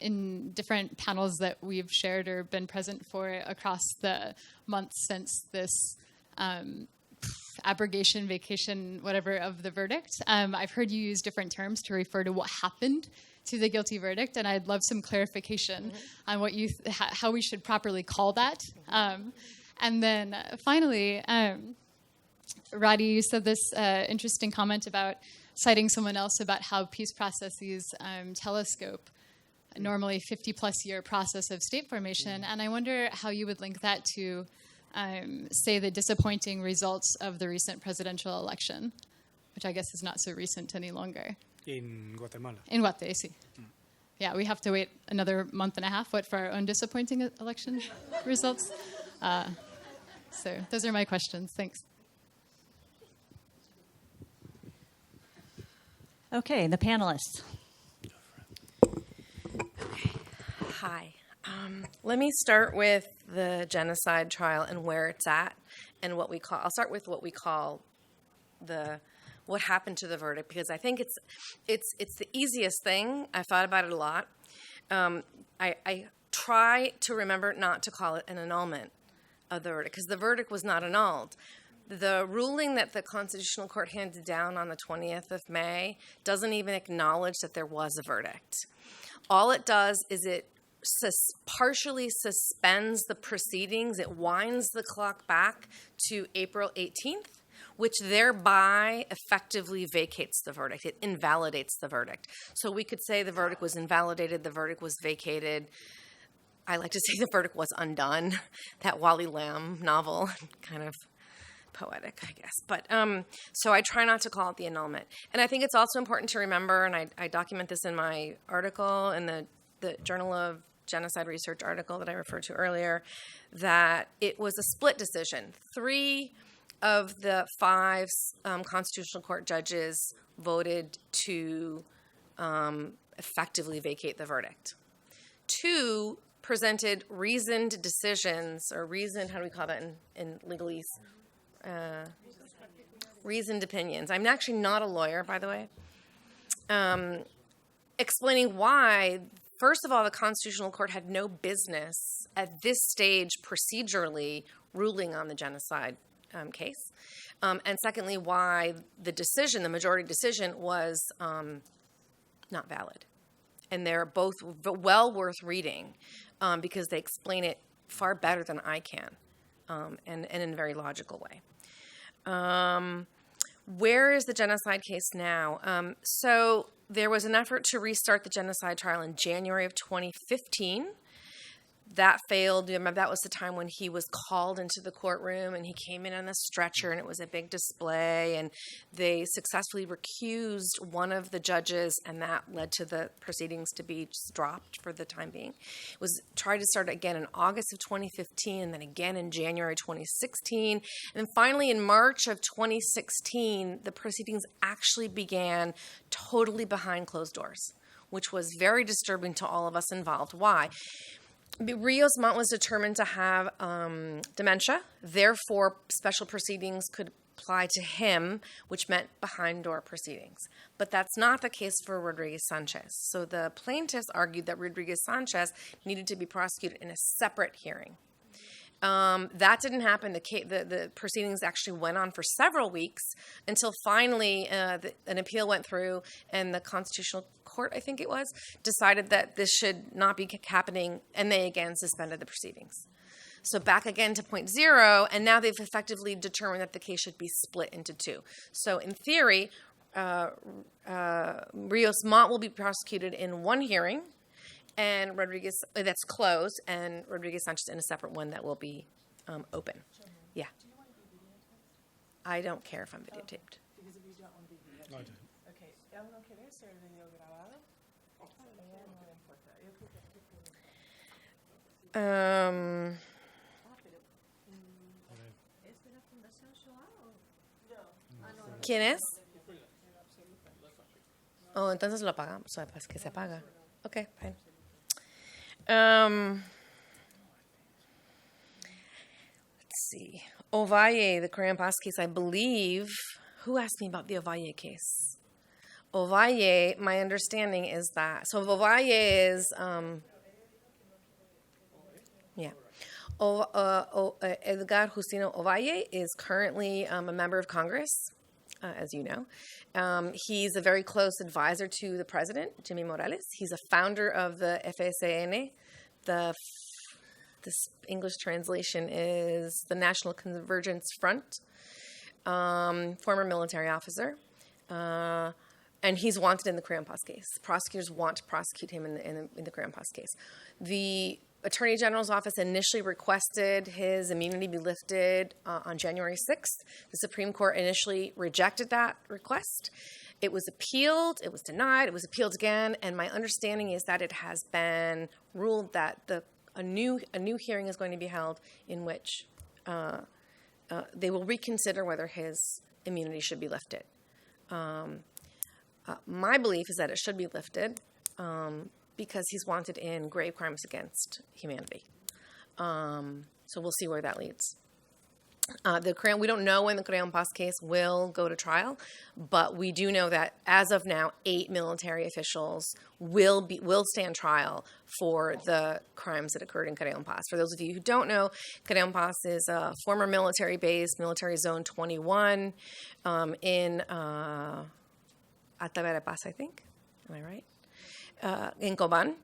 in different panels that we've shared or been present for across the months since this abrogation, vacation, whatever, of the verdict, I've heard you use different terms to refer to what happened to the guilty verdict, and I'd love some clarification on what you how we should properly call that. And then finally, Roddy, you said this interesting comment about citing someone else about how peace processes telescope a normally 50-plus year process of state formation, and I wonder how you would link that to, say, the disappointing results of the recent presidential election, which I guess is not so recent any longer. In Guatemala. In Guatemala, sí. Yeah, we have to wait another month and a half, for our own disappointing election results. So those are my questions. Thanks. Okay, the panelists. Hi. Let me start with the genocide trial and where it's at, and what we call. I'll start with what we call what happened to the verdict, because I think it's the easiest thing. I've thought about it a lot. I try to remember not to call it an annulment of the verdict, because the verdict was not annulled. The ruling that the Constitutional Court handed down on the 20th of May doesn't even acknowledge that there was a verdict. All it does is it partially suspends the proceedings. It winds the clock back to April 18th, which thereby effectively vacates the verdict. It invalidates the verdict. So we could say the verdict was invalidated, the verdict was vacated. I like to say the verdict was undone. That Wally Lamb novel, kind of poetic, I guess. But so I try not to call it the annulment. And I think it's also important to remember, and I document this in my article, in the Journal of Genocide Research article that I referred to earlier, that it was a split decision. 3 of the 5 Constitutional Court judges voted to effectively vacate the verdict. 2 presented reasoned decisions, or reasoned, how do we call that in legalese? Reasoned opinions. I'm actually not a lawyer, by the way. Explaining why, first of all, the Constitutional Court had no business at this stage procedurally ruling on the genocide case. And secondly, why the decision, the majority decision, was not valid. And they're both well worth reading because they explain it far better than I can, and in a very logical way. Where is the genocide case now? So there was an effort to restart the genocide trial in January of 2015. That failed. That was the time when he was called into the courtroom, and he came in on a stretcher, and it was a big display, and they successfully recused one of the judges, and that led to the proceedings to be dropped for the time being. It was tried to start again in August of 2015, and then again in January 2016, and then finally in March of 2016, the proceedings actually began totally behind closed doors, which was very disturbing to all of us involved. Why? Ríos Montt was determined to have dementia, therefore special proceedings could apply to him, which meant behind-door proceedings. But that's not the case for Rodriguez Sanchez. So the plaintiffs argued that Rodriguez Sanchez needed to be prosecuted in a separate hearing. That didn't happen. The proceedings actually went on for several weeks until finally an appeal went through, and the Constitutional Court, I think it was, decided that this should not be happening, and they again suspended the proceedings. So back again to point 0, and now they've effectively determined that the case should be split into 2. So in theory, Ríos Montt will be prosecuted in one hearing, and Rodriguez, that's closed, and Rodriguez Sanchez in a separate one that will be open. Yeah. I don't care if I'm videotaped. Because if you don't want to be videotaped. I don't. Okay. ¿Ya no querés ser video grabado? ¿Quién es? Oh, entonces lo apagamos. O sea, pues que se apaga. Okay, fine. Let's see. Ovalle, the Crayon-Paz case, I believe. Who asked me about the Ovalle case? Ovalle, my understanding is that. So Ovalle is, Edgar Justino Ovalle is currently a member of Congress, as you know. He's a very close advisor to the president, Jimmy Morales. He's a founder of the FSN. This English translation is the National Convergence Front, former military officer. And he's wanted in the Crayon-Paz case. Prosecutors want to prosecute him in the Crayon-Paz case. The Attorney General's office initially requested his immunity be lifted on January 6th. The Supreme Court initially rejected that request. It was appealed, it was denied, it was appealed again, and my understanding is that it has been ruled that a new hearing is going to be held in which they will reconsider whether his immunity should be lifted. My belief is that it should be lifted because he's wanted in grave crimes against humanity. So we'll see where that leads. We don't know when the Crayon-Paz case will go to trial, but we do know that as of now, 8 military officials will stand trial for the crimes that occurred in Crayon-Paz. For those of you who don't know, Crayon-Paz is a former military base, Military Zone 21, in Alta Verapaz, I think. Am I right? In Coban,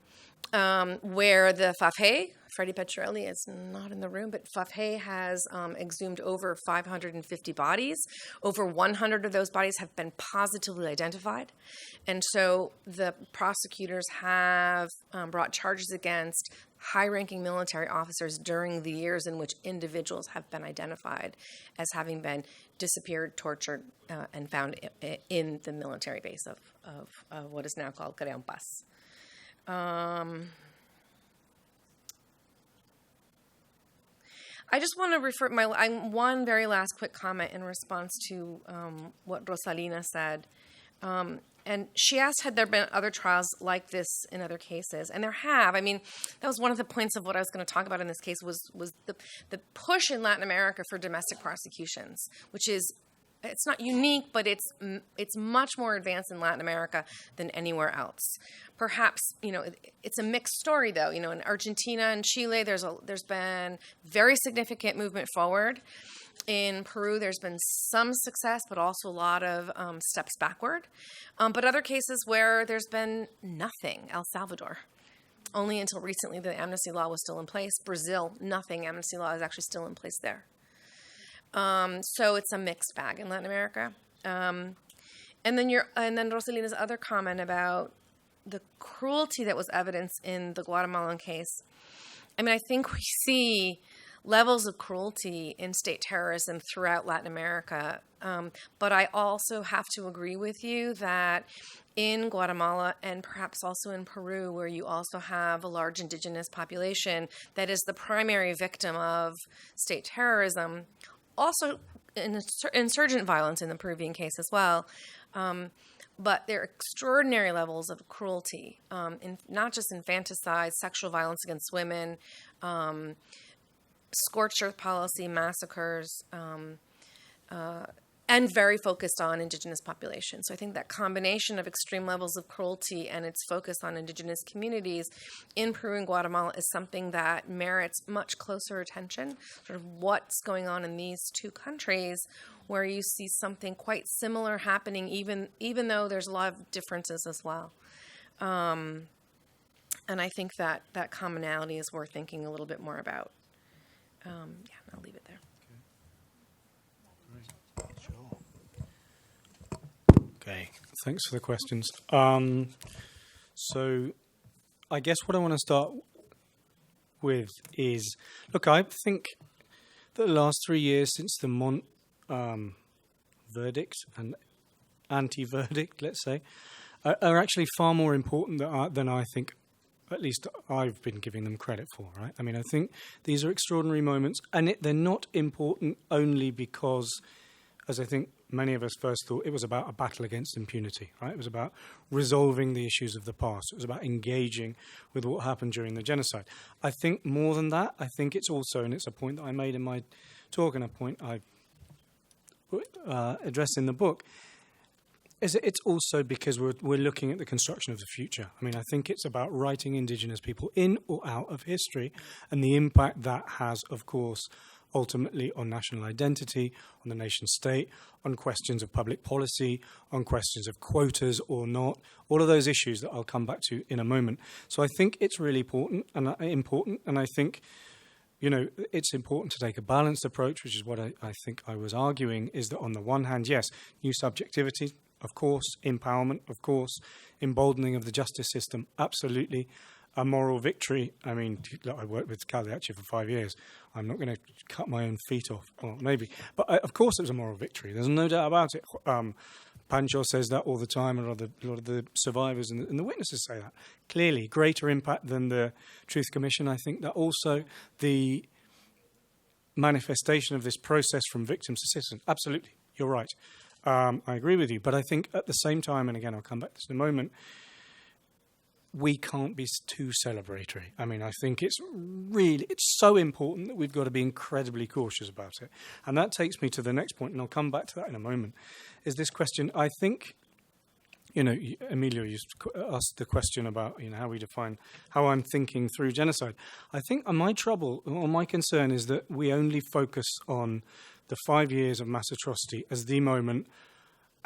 where the FAFE, Freddie Petrelli is not in the room, but FAFE has exhumed over 550 bodies. Over 100 of those bodies have been positively identified. And so the prosecutors have brought charges against high-ranking military officers during the years in which individuals have been identified as having been disappeared, tortured, and found in the military base of what is now called Crayon-Paz. I just want to refer one very last quick comment in response to what Rosalina said. And she asked, had there been other trials like this in other cases? And there have. I mean, that was one of the points of what I was going to talk about in this case was the push in Latin America for domestic prosecutions, which is, it's not unique, but it's much more advanced in Latin America than anywhere else. Perhaps, it's a mixed story, though. In Argentina and Chile, there's been very significant movement forward. In Peru, there's been some success, but also a lot of steps backward. But other cases where there's been nothing. El Salvador, only until recently the amnesty law was still in place. Brazil, nothing. Amnesty law is actually still in place there. So it's a mixed bag in Latin America. And then Rosalina's other comment about the cruelty that was evidenced in the Guatemalan case. I mean, I think we see levels of cruelty in state terrorism throughout Latin America. But I also have to agree with you that in Guatemala and perhaps also in Peru, where you also have a large indigenous population that is the primary victim of state terrorism, also insurgent violence in the Peruvian case as well. But there are extraordinary levels of cruelty, not just infanticide, sexual violence against women, scorched earth policy, massacres, and very focused on indigenous populations. So I think that combination of extreme levels of cruelty and its focus on indigenous communities in Peru and Guatemala is something that merits much closer attention, sort of what's going on in these two countries, where you see something quite similar happening, even though there's a lot of differences as well. And I think that commonality is worth thinking a little bit more about. I'll leave it there. Okay, thanks for the questions. So I guess what I want to start with is, look, I think that the last 3 years since the Montt verdict and anti-verdict, let's say, are actually far more important than I think at least I've been giving them credit for, right? I mean, I think these are extraordinary moments, and they're not important only because, as I think many of us first thought, it was about a battle against impunity, right? It was about resolving the issues of the past. It was about engaging with what happened during the genocide. I think more than that, I think it's also, and it's a point that I made in my talk and a point I address in the book, is that it's also because we're looking at the construction of the future. I mean, I think it's about writing indigenous people in or out of history and the impact that has, of course, ultimately on national identity, on the nation state, on questions of public policy, on questions of quotas or not, all of those issues that I'll come back to in a moment. So I think it's really important, and I think, you know, it's important to take a balanced approach, which is what I think I was arguing, is that on the one hand, yes, new subjectivity, of course, empowerment, of course, emboldening of the justice system, absolutely. A moral victory. I mean, look, I worked with Cagliacci for 5 years. I'm not going to cut my own feet off, or maybe. But of course it was a moral victory. There's no doubt about it. Pancho says that all the time, and a lot of the survivors and the witnesses say that. Clearly, greater impact than the Truth Commission. I think that also the manifestation of this process from victims to citizens. Absolutely, you're right. I agree with you. But I think at the same time, and again, I'll come back to this in a moment, we can't be too celebratory. I mean, I think it's so important that we've got to be incredibly cautious about it. And that takes me to the next point, and I'll come back to that in a moment, is this question. I think, you know, Emilio, you asked the question about, you know, how we define, how I'm thinking through genocide. I think my trouble, or my concern, is that we only focus on the 5 years of mass atrocity as the moment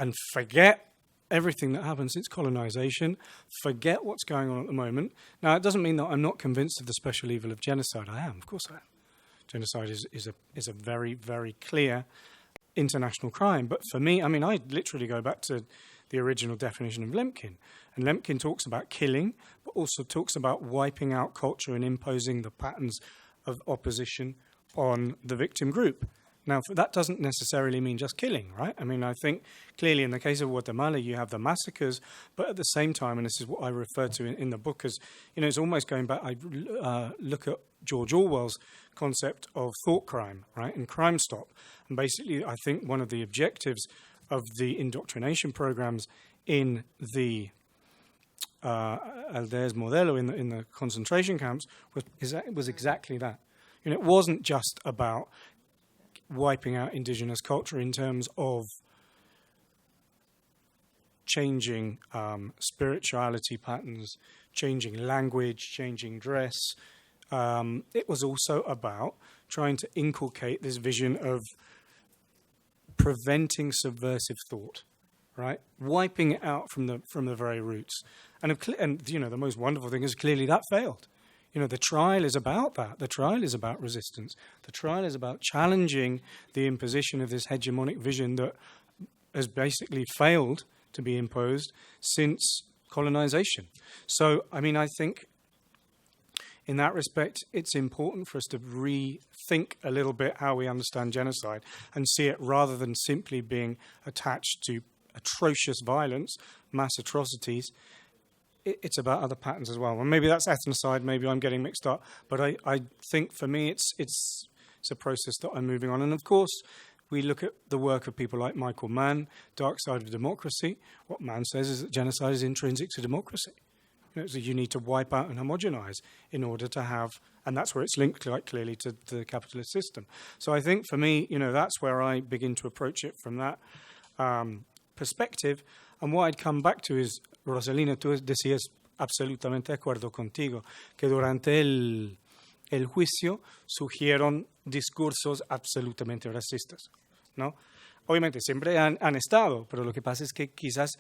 and forget everything that happened since colonization, forget what's going on at the moment. Now, it doesn't mean that I'm not convinced of the special evil of genocide. I am, of course I am. Genocide is a very, very clear international crime. But for me, I mean, I literally go back to the original definition of Lemkin. And Lemkin talks about killing, but also talks about wiping out culture and imposing the patterns of opposition on the victim group. Now, that doesn't necessarily mean just killing, right? I mean, I think clearly in the case of Guatemala, you have the massacres, but at the same time, and this is what I refer to in the book as, you know, it's almost going back, I look at George Orwell's concept of thought crime, right, and Crime Stop. And basically, I think one of the objectives of the indoctrination programs in the Aldeas Modelo, in the concentration camps, was exactly that. You know, it wasn't just about wiping out indigenous culture in terms of changing spirituality patterns, changing language, changing dress. It was also about trying to inculcate this vision of preventing subversive thought, right? Wiping it out from the very roots. And you know, the most wonderful thing is clearly that failed. You know, the trial is about that. The trial is about resistance. The trial is about challenging the imposition of this hegemonic vision that has basically failed to be imposed since colonization. So, I mean, I think in that respect, it's important for us to rethink a little bit how we understand genocide and see it rather than simply being attached to atrocious violence, mass atrocities. It's about other patterns as well. And maybe that's ethnocide, maybe I'm getting mixed up. But I think for me it's a process that I'm moving on. And of course, we look at the work of people like Michael Mann, Dark Side of Democracy. What Mann says is that genocide is intrinsic to democracy. You know, so you need to wipe out and homogenize in order to have, and that's where it's linked quite clearly to the capitalist system. So I think for me, you know, that's where I begin to approach it from that perspective. And what I'd come back to is, Rosalina, tú decías absolutamente de acuerdo contigo, que durante el juicio surgieron discursos absolutamente racistas, ¿no? Obviamente siempre han estado, pero lo que pasa es que quizás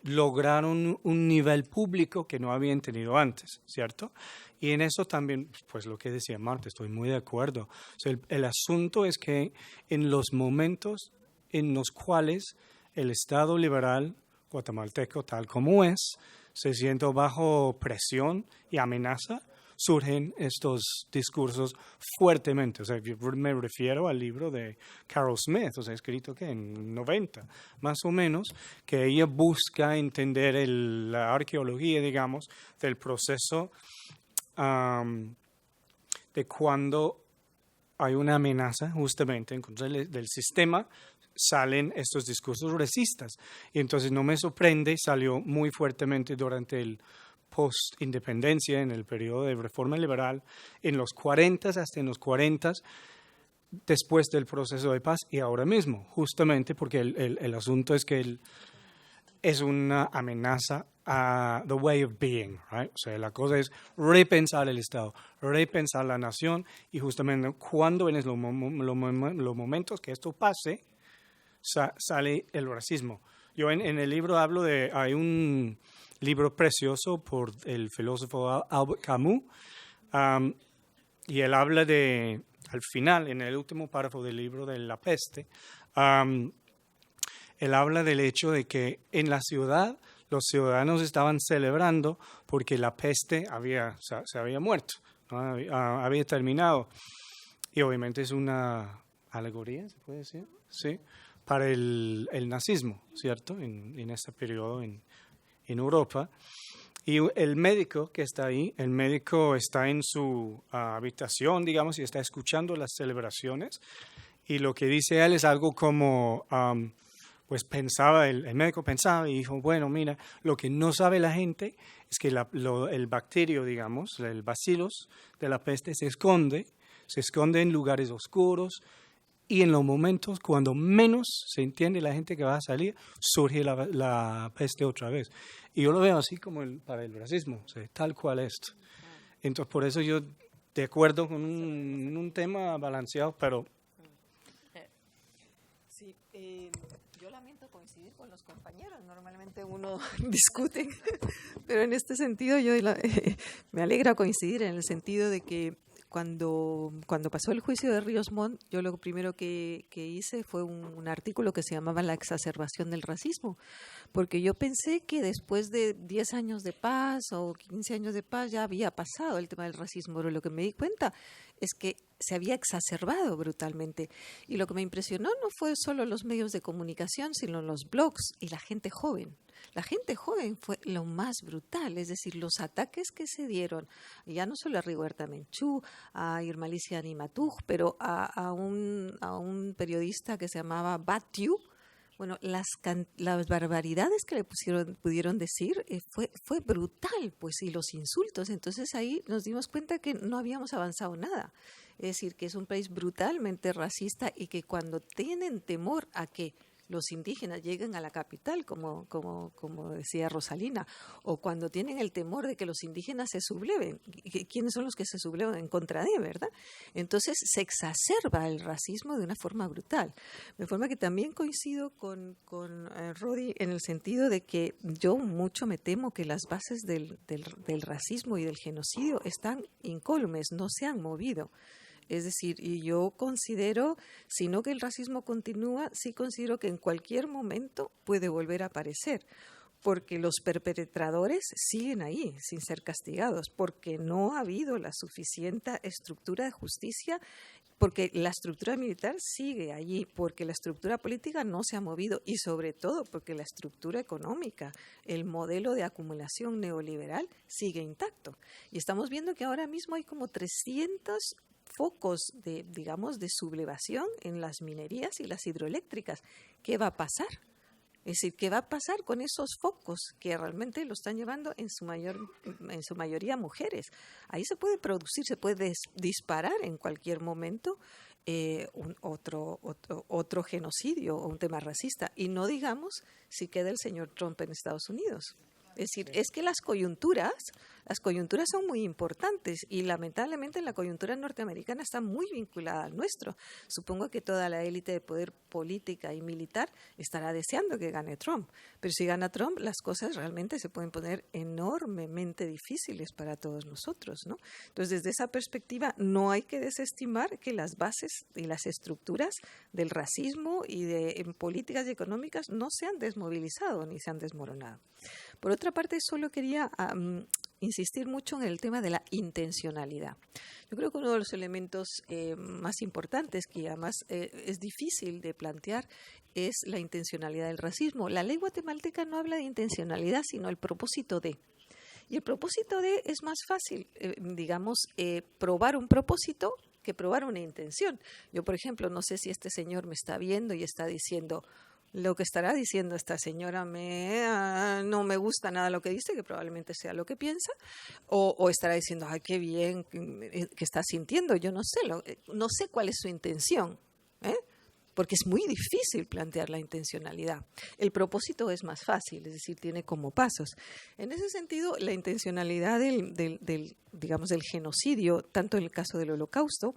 lograron un nivel público que no habían tenido antes, ¿cierto? Y en eso también, pues lo que decía Marta, estoy muy de acuerdo. O sea, el asunto es que en los momentos en los cuales el Estado liberal guatemalteco, tal como es, se siente bajo presión y amenaza surgen estos discursos fuertemente. O sea, yo me refiero al libro de Carol Smith, o sea, escrito que en 90, más o menos, que ella busca entender la arqueología, digamos, del proceso de cuando hay una amenaza justamente en contra del sistema, salen estos discursos racistas. Y entonces no me sorprende, salió muy fuertemente durante el post-independencia, en el periodo de reforma liberal, en los 40 hasta en los 40, después del proceso de paz y ahora mismo, justamente porque el asunto es que es una amenaza a the way of being, right? O sea, la cosa es repensar el Estado, repensar la nación, y justamente cuando en los momentos que esto pase, sale el racismo. Yo en el libro hablo hay un libro precioso por el filósofo Albert Camus, y él habla al final, en el último párrafo del libro de La peste, él habla del hecho de que en la ciudad los ciudadanos estaban celebrando porque la peste se había muerto, ¿no? Había terminado. Y obviamente es una alegoría, ¿se puede decir? Sí, para el nazismo, ¿cierto? En ese periodo en Europa. Y el médico que está ahí, el médico está en su habitación, digamos, y está escuchando las celebraciones. Y lo que dice él es algo como, pues el médico pensaba y dijo, bueno, mira, lo que no sabe la gente es que el bacterio, digamos, el bacillus de la peste se esconde en lugares oscuros, y en los momentos cuando menos se entiende la gente que va a salir, surge la peste otra vez. Y yo lo veo así como para el racismo, o sea, tal cual esto. Entonces, por eso yo, de acuerdo con un tema balanceado, pero... Sí, yo lamento coincidir con los compañeros. Normalmente uno discute, pero en este sentido me alegra coincidir en el sentido de que cuando pasó el juicio de Ríos Montt, yo lo primero que hice fue un artículo que se llamaba La exacerbación del racismo, porque yo pensé que después de 10 años de paz o 15 años de paz ya había pasado el tema del racismo, pero lo que me di cuenta es que se había exacerbado brutalmente. Y lo que me impresionó no fue solo los medios de comunicación, sino los blogs y la gente joven. La gente joven fue lo más brutal, es decir, los ataques que se dieron, ya no solo a Rigoberta Menchú, a Irma Alicia Animatuj, pero a un periodista que se llamaba Batiu. Bueno, las barbaridades que le pudieron decir fue brutal, pues, y los insultos. Entonces ahí nos dimos cuenta que no habíamos avanzado nada. Es decir, que es un país brutalmente racista y que cuando tienen temor a que los indígenas lleguen a la capital, como decía Rosalina, o cuando tienen el temor de que los indígenas se subleven. ¿Quiénes son los que se sublevan en contra de, verdad? Entonces se exacerba el racismo de una forma brutal. De forma que también coincido con Roddy en el sentido de que yo mucho me temo que las bases del racismo y del genocidio están incólumes, no se han movido. Es decir, y yo considero, si no que el racismo continúa, sí considero que en cualquier momento puede volver a aparecer, porque los perpetradores siguen ahí, sin ser castigados, porque no ha habido la suficiente estructura de justicia, porque la estructura militar sigue allí, porque la estructura política no se ha movido y sobre todo porque la estructura económica, el modelo de acumulación neoliberal sigue intacto. Y estamos viendo que ahora mismo hay como 300 focos de sublevación en las minerías y las hidroeléctricas. ¿Qué va a pasar? Es decir, ¿qué va a pasar con esos focos que realmente lo están llevando en su mayoría mujeres? Ahí se puede producir, se puede disparar en cualquier momento otro genocidio o un tema racista. Y no digamos si queda el señor Trump en Estados Unidos. Es decir, es que las coyunturas son muy importantes y lamentablemente la coyuntura norteamericana está muy vinculada al nuestro. Supongo que toda la élite de poder política y militar estará deseando que gane Trump, pero si gana Trump las cosas realmente se pueden poner enormemente difíciles para todos nosotros, ¿no? Entonces, desde esa perspectiva no hay que desestimar que las bases y las estructuras del racismo y en políticas económicas no se han desmovilizado ni se han desmoronado. Por otra parte, solo quería insistir mucho en el tema de la intencionalidad. Yo creo que uno de los elementos más importantes, que además es difícil de plantear, es la intencionalidad del racismo. La ley guatemalteca no habla de intencionalidad, sino el propósito de. Y el propósito de es más fácil, probar un propósito que probar una intención. Yo, por ejemplo, no sé si este señor me está viendo y está diciendo, lo que estará diciendo esta señora no me gusta nada lo que dice, que probablemente sea lo que piensa, o estará diciendo, ay, qué bien que está sintiendo. Yo no sé cuál es su intención, porque es muy difícil plantear la intencionalidad. El propósito es más fácil, es decir, tiene como pasos. En ese sentido, la intencionalidad del genocidio, tanto en el caso del Holocausto,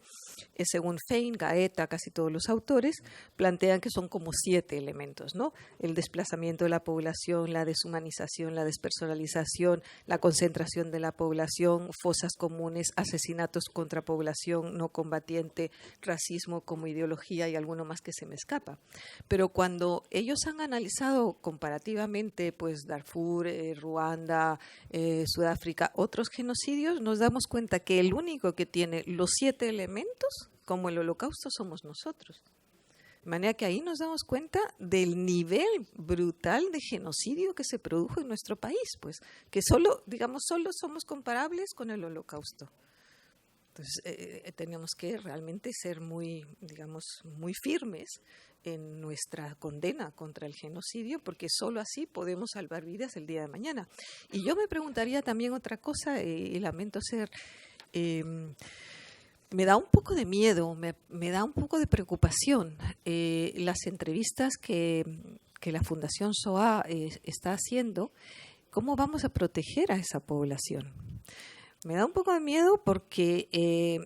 según Fein, Gaeta, casi todos los autores, plantean que son como 7 elementos, ¿no? El desplazamiento de la población, la deshumanización, la despersonalización, la concentración de la población, fosas comunes, asesinatos contra población no combatiente, racismo como ideología y alguno más que se me escapa. Pero cuando ellos han analizado comparativamente, pues Darfur, Ruanda, Sudáfrica, otros genocidios, nos damos cuenta que el único que tiene los 7 elementos, como el Holocausto, somos nosotros. De manera que ahí nos damos cuenta del nivel brutal de genocidio que se produjo en nuestro país, pues, que solo somos comparables con el Holocausto. Entonces, tenemos que realmente ser muy firmes en nuestra condena contra el genocidio, porque solo así podemos salvar vidas el día de mañana. Y yo me preguntaría también otra cosa, y lamento ser... me da un poco de miedo, me da un poco de preocupación las entrevistas que la Fundación SOA está haciendo. ¿Cómo vamos a proteger a esa población? Me da un poco de miedo porque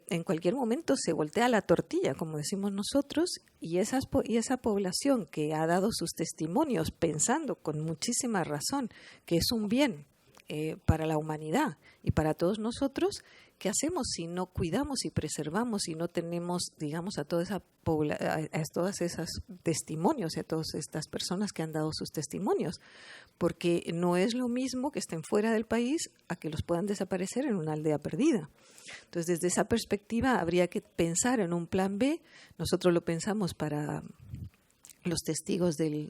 en cualquier momento se voltea la tortilla, como decimos nosotros, y esa población que ha dado sus testimonios pensando con muchísima razón que es un bien para la humanidad y para todos nosotros, ¿qué hacemos si no cuidamos y preservamos y no tenemos, a todos esos testimonios y a todas estas personas que han dado sus testimonios? Porque no es lo mismo que estén fuera del país a que los puedan desaparecer en una aldea perdida. Entonces, desde esa perspectiva habría que pensar en un plan B. Nosotros lo pensamos para los testigos del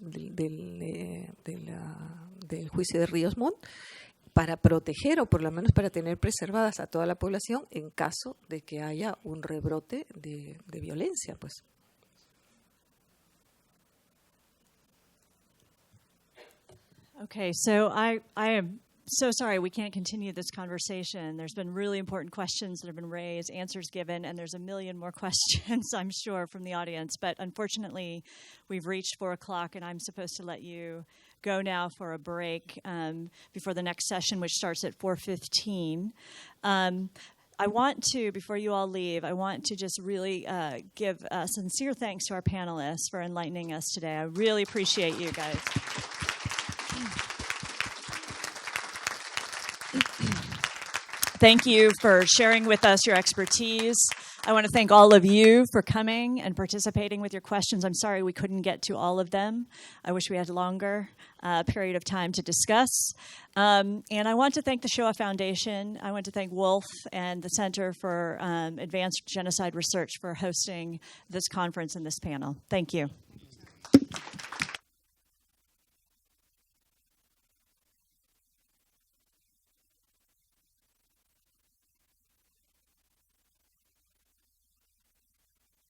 juicio de Ríos Montt, para proteger o por lo menos para tener preservadas a toda la población en caso de que haya un rebrote de violencia, pues. Okay, so I am so sorry we can't continue this conversation. There's been really important questions that have been raised, answers given, and there's a million more questions, I'm sure, from the audience. But unfortunately, we've reached 4 o'clock, and I'm supposed to let you go now for a break before the next session, which starts at 4:15. I want to, before you all leave, I want to just really give sincere thanks to our panelists for enlightening us today. I really appreciate you guys. Thank you for sharing with us your expertise. I want to thank all of you for coming and participating with your questions. I'm sorry we couldn't get to all of them. I wish we had a longer period of time to discuss. And I want to thank the Shoah Foundation. I want to thank Wolf and the Center for Advanced Genocide Research for hosting this conference and this panel. Thank you.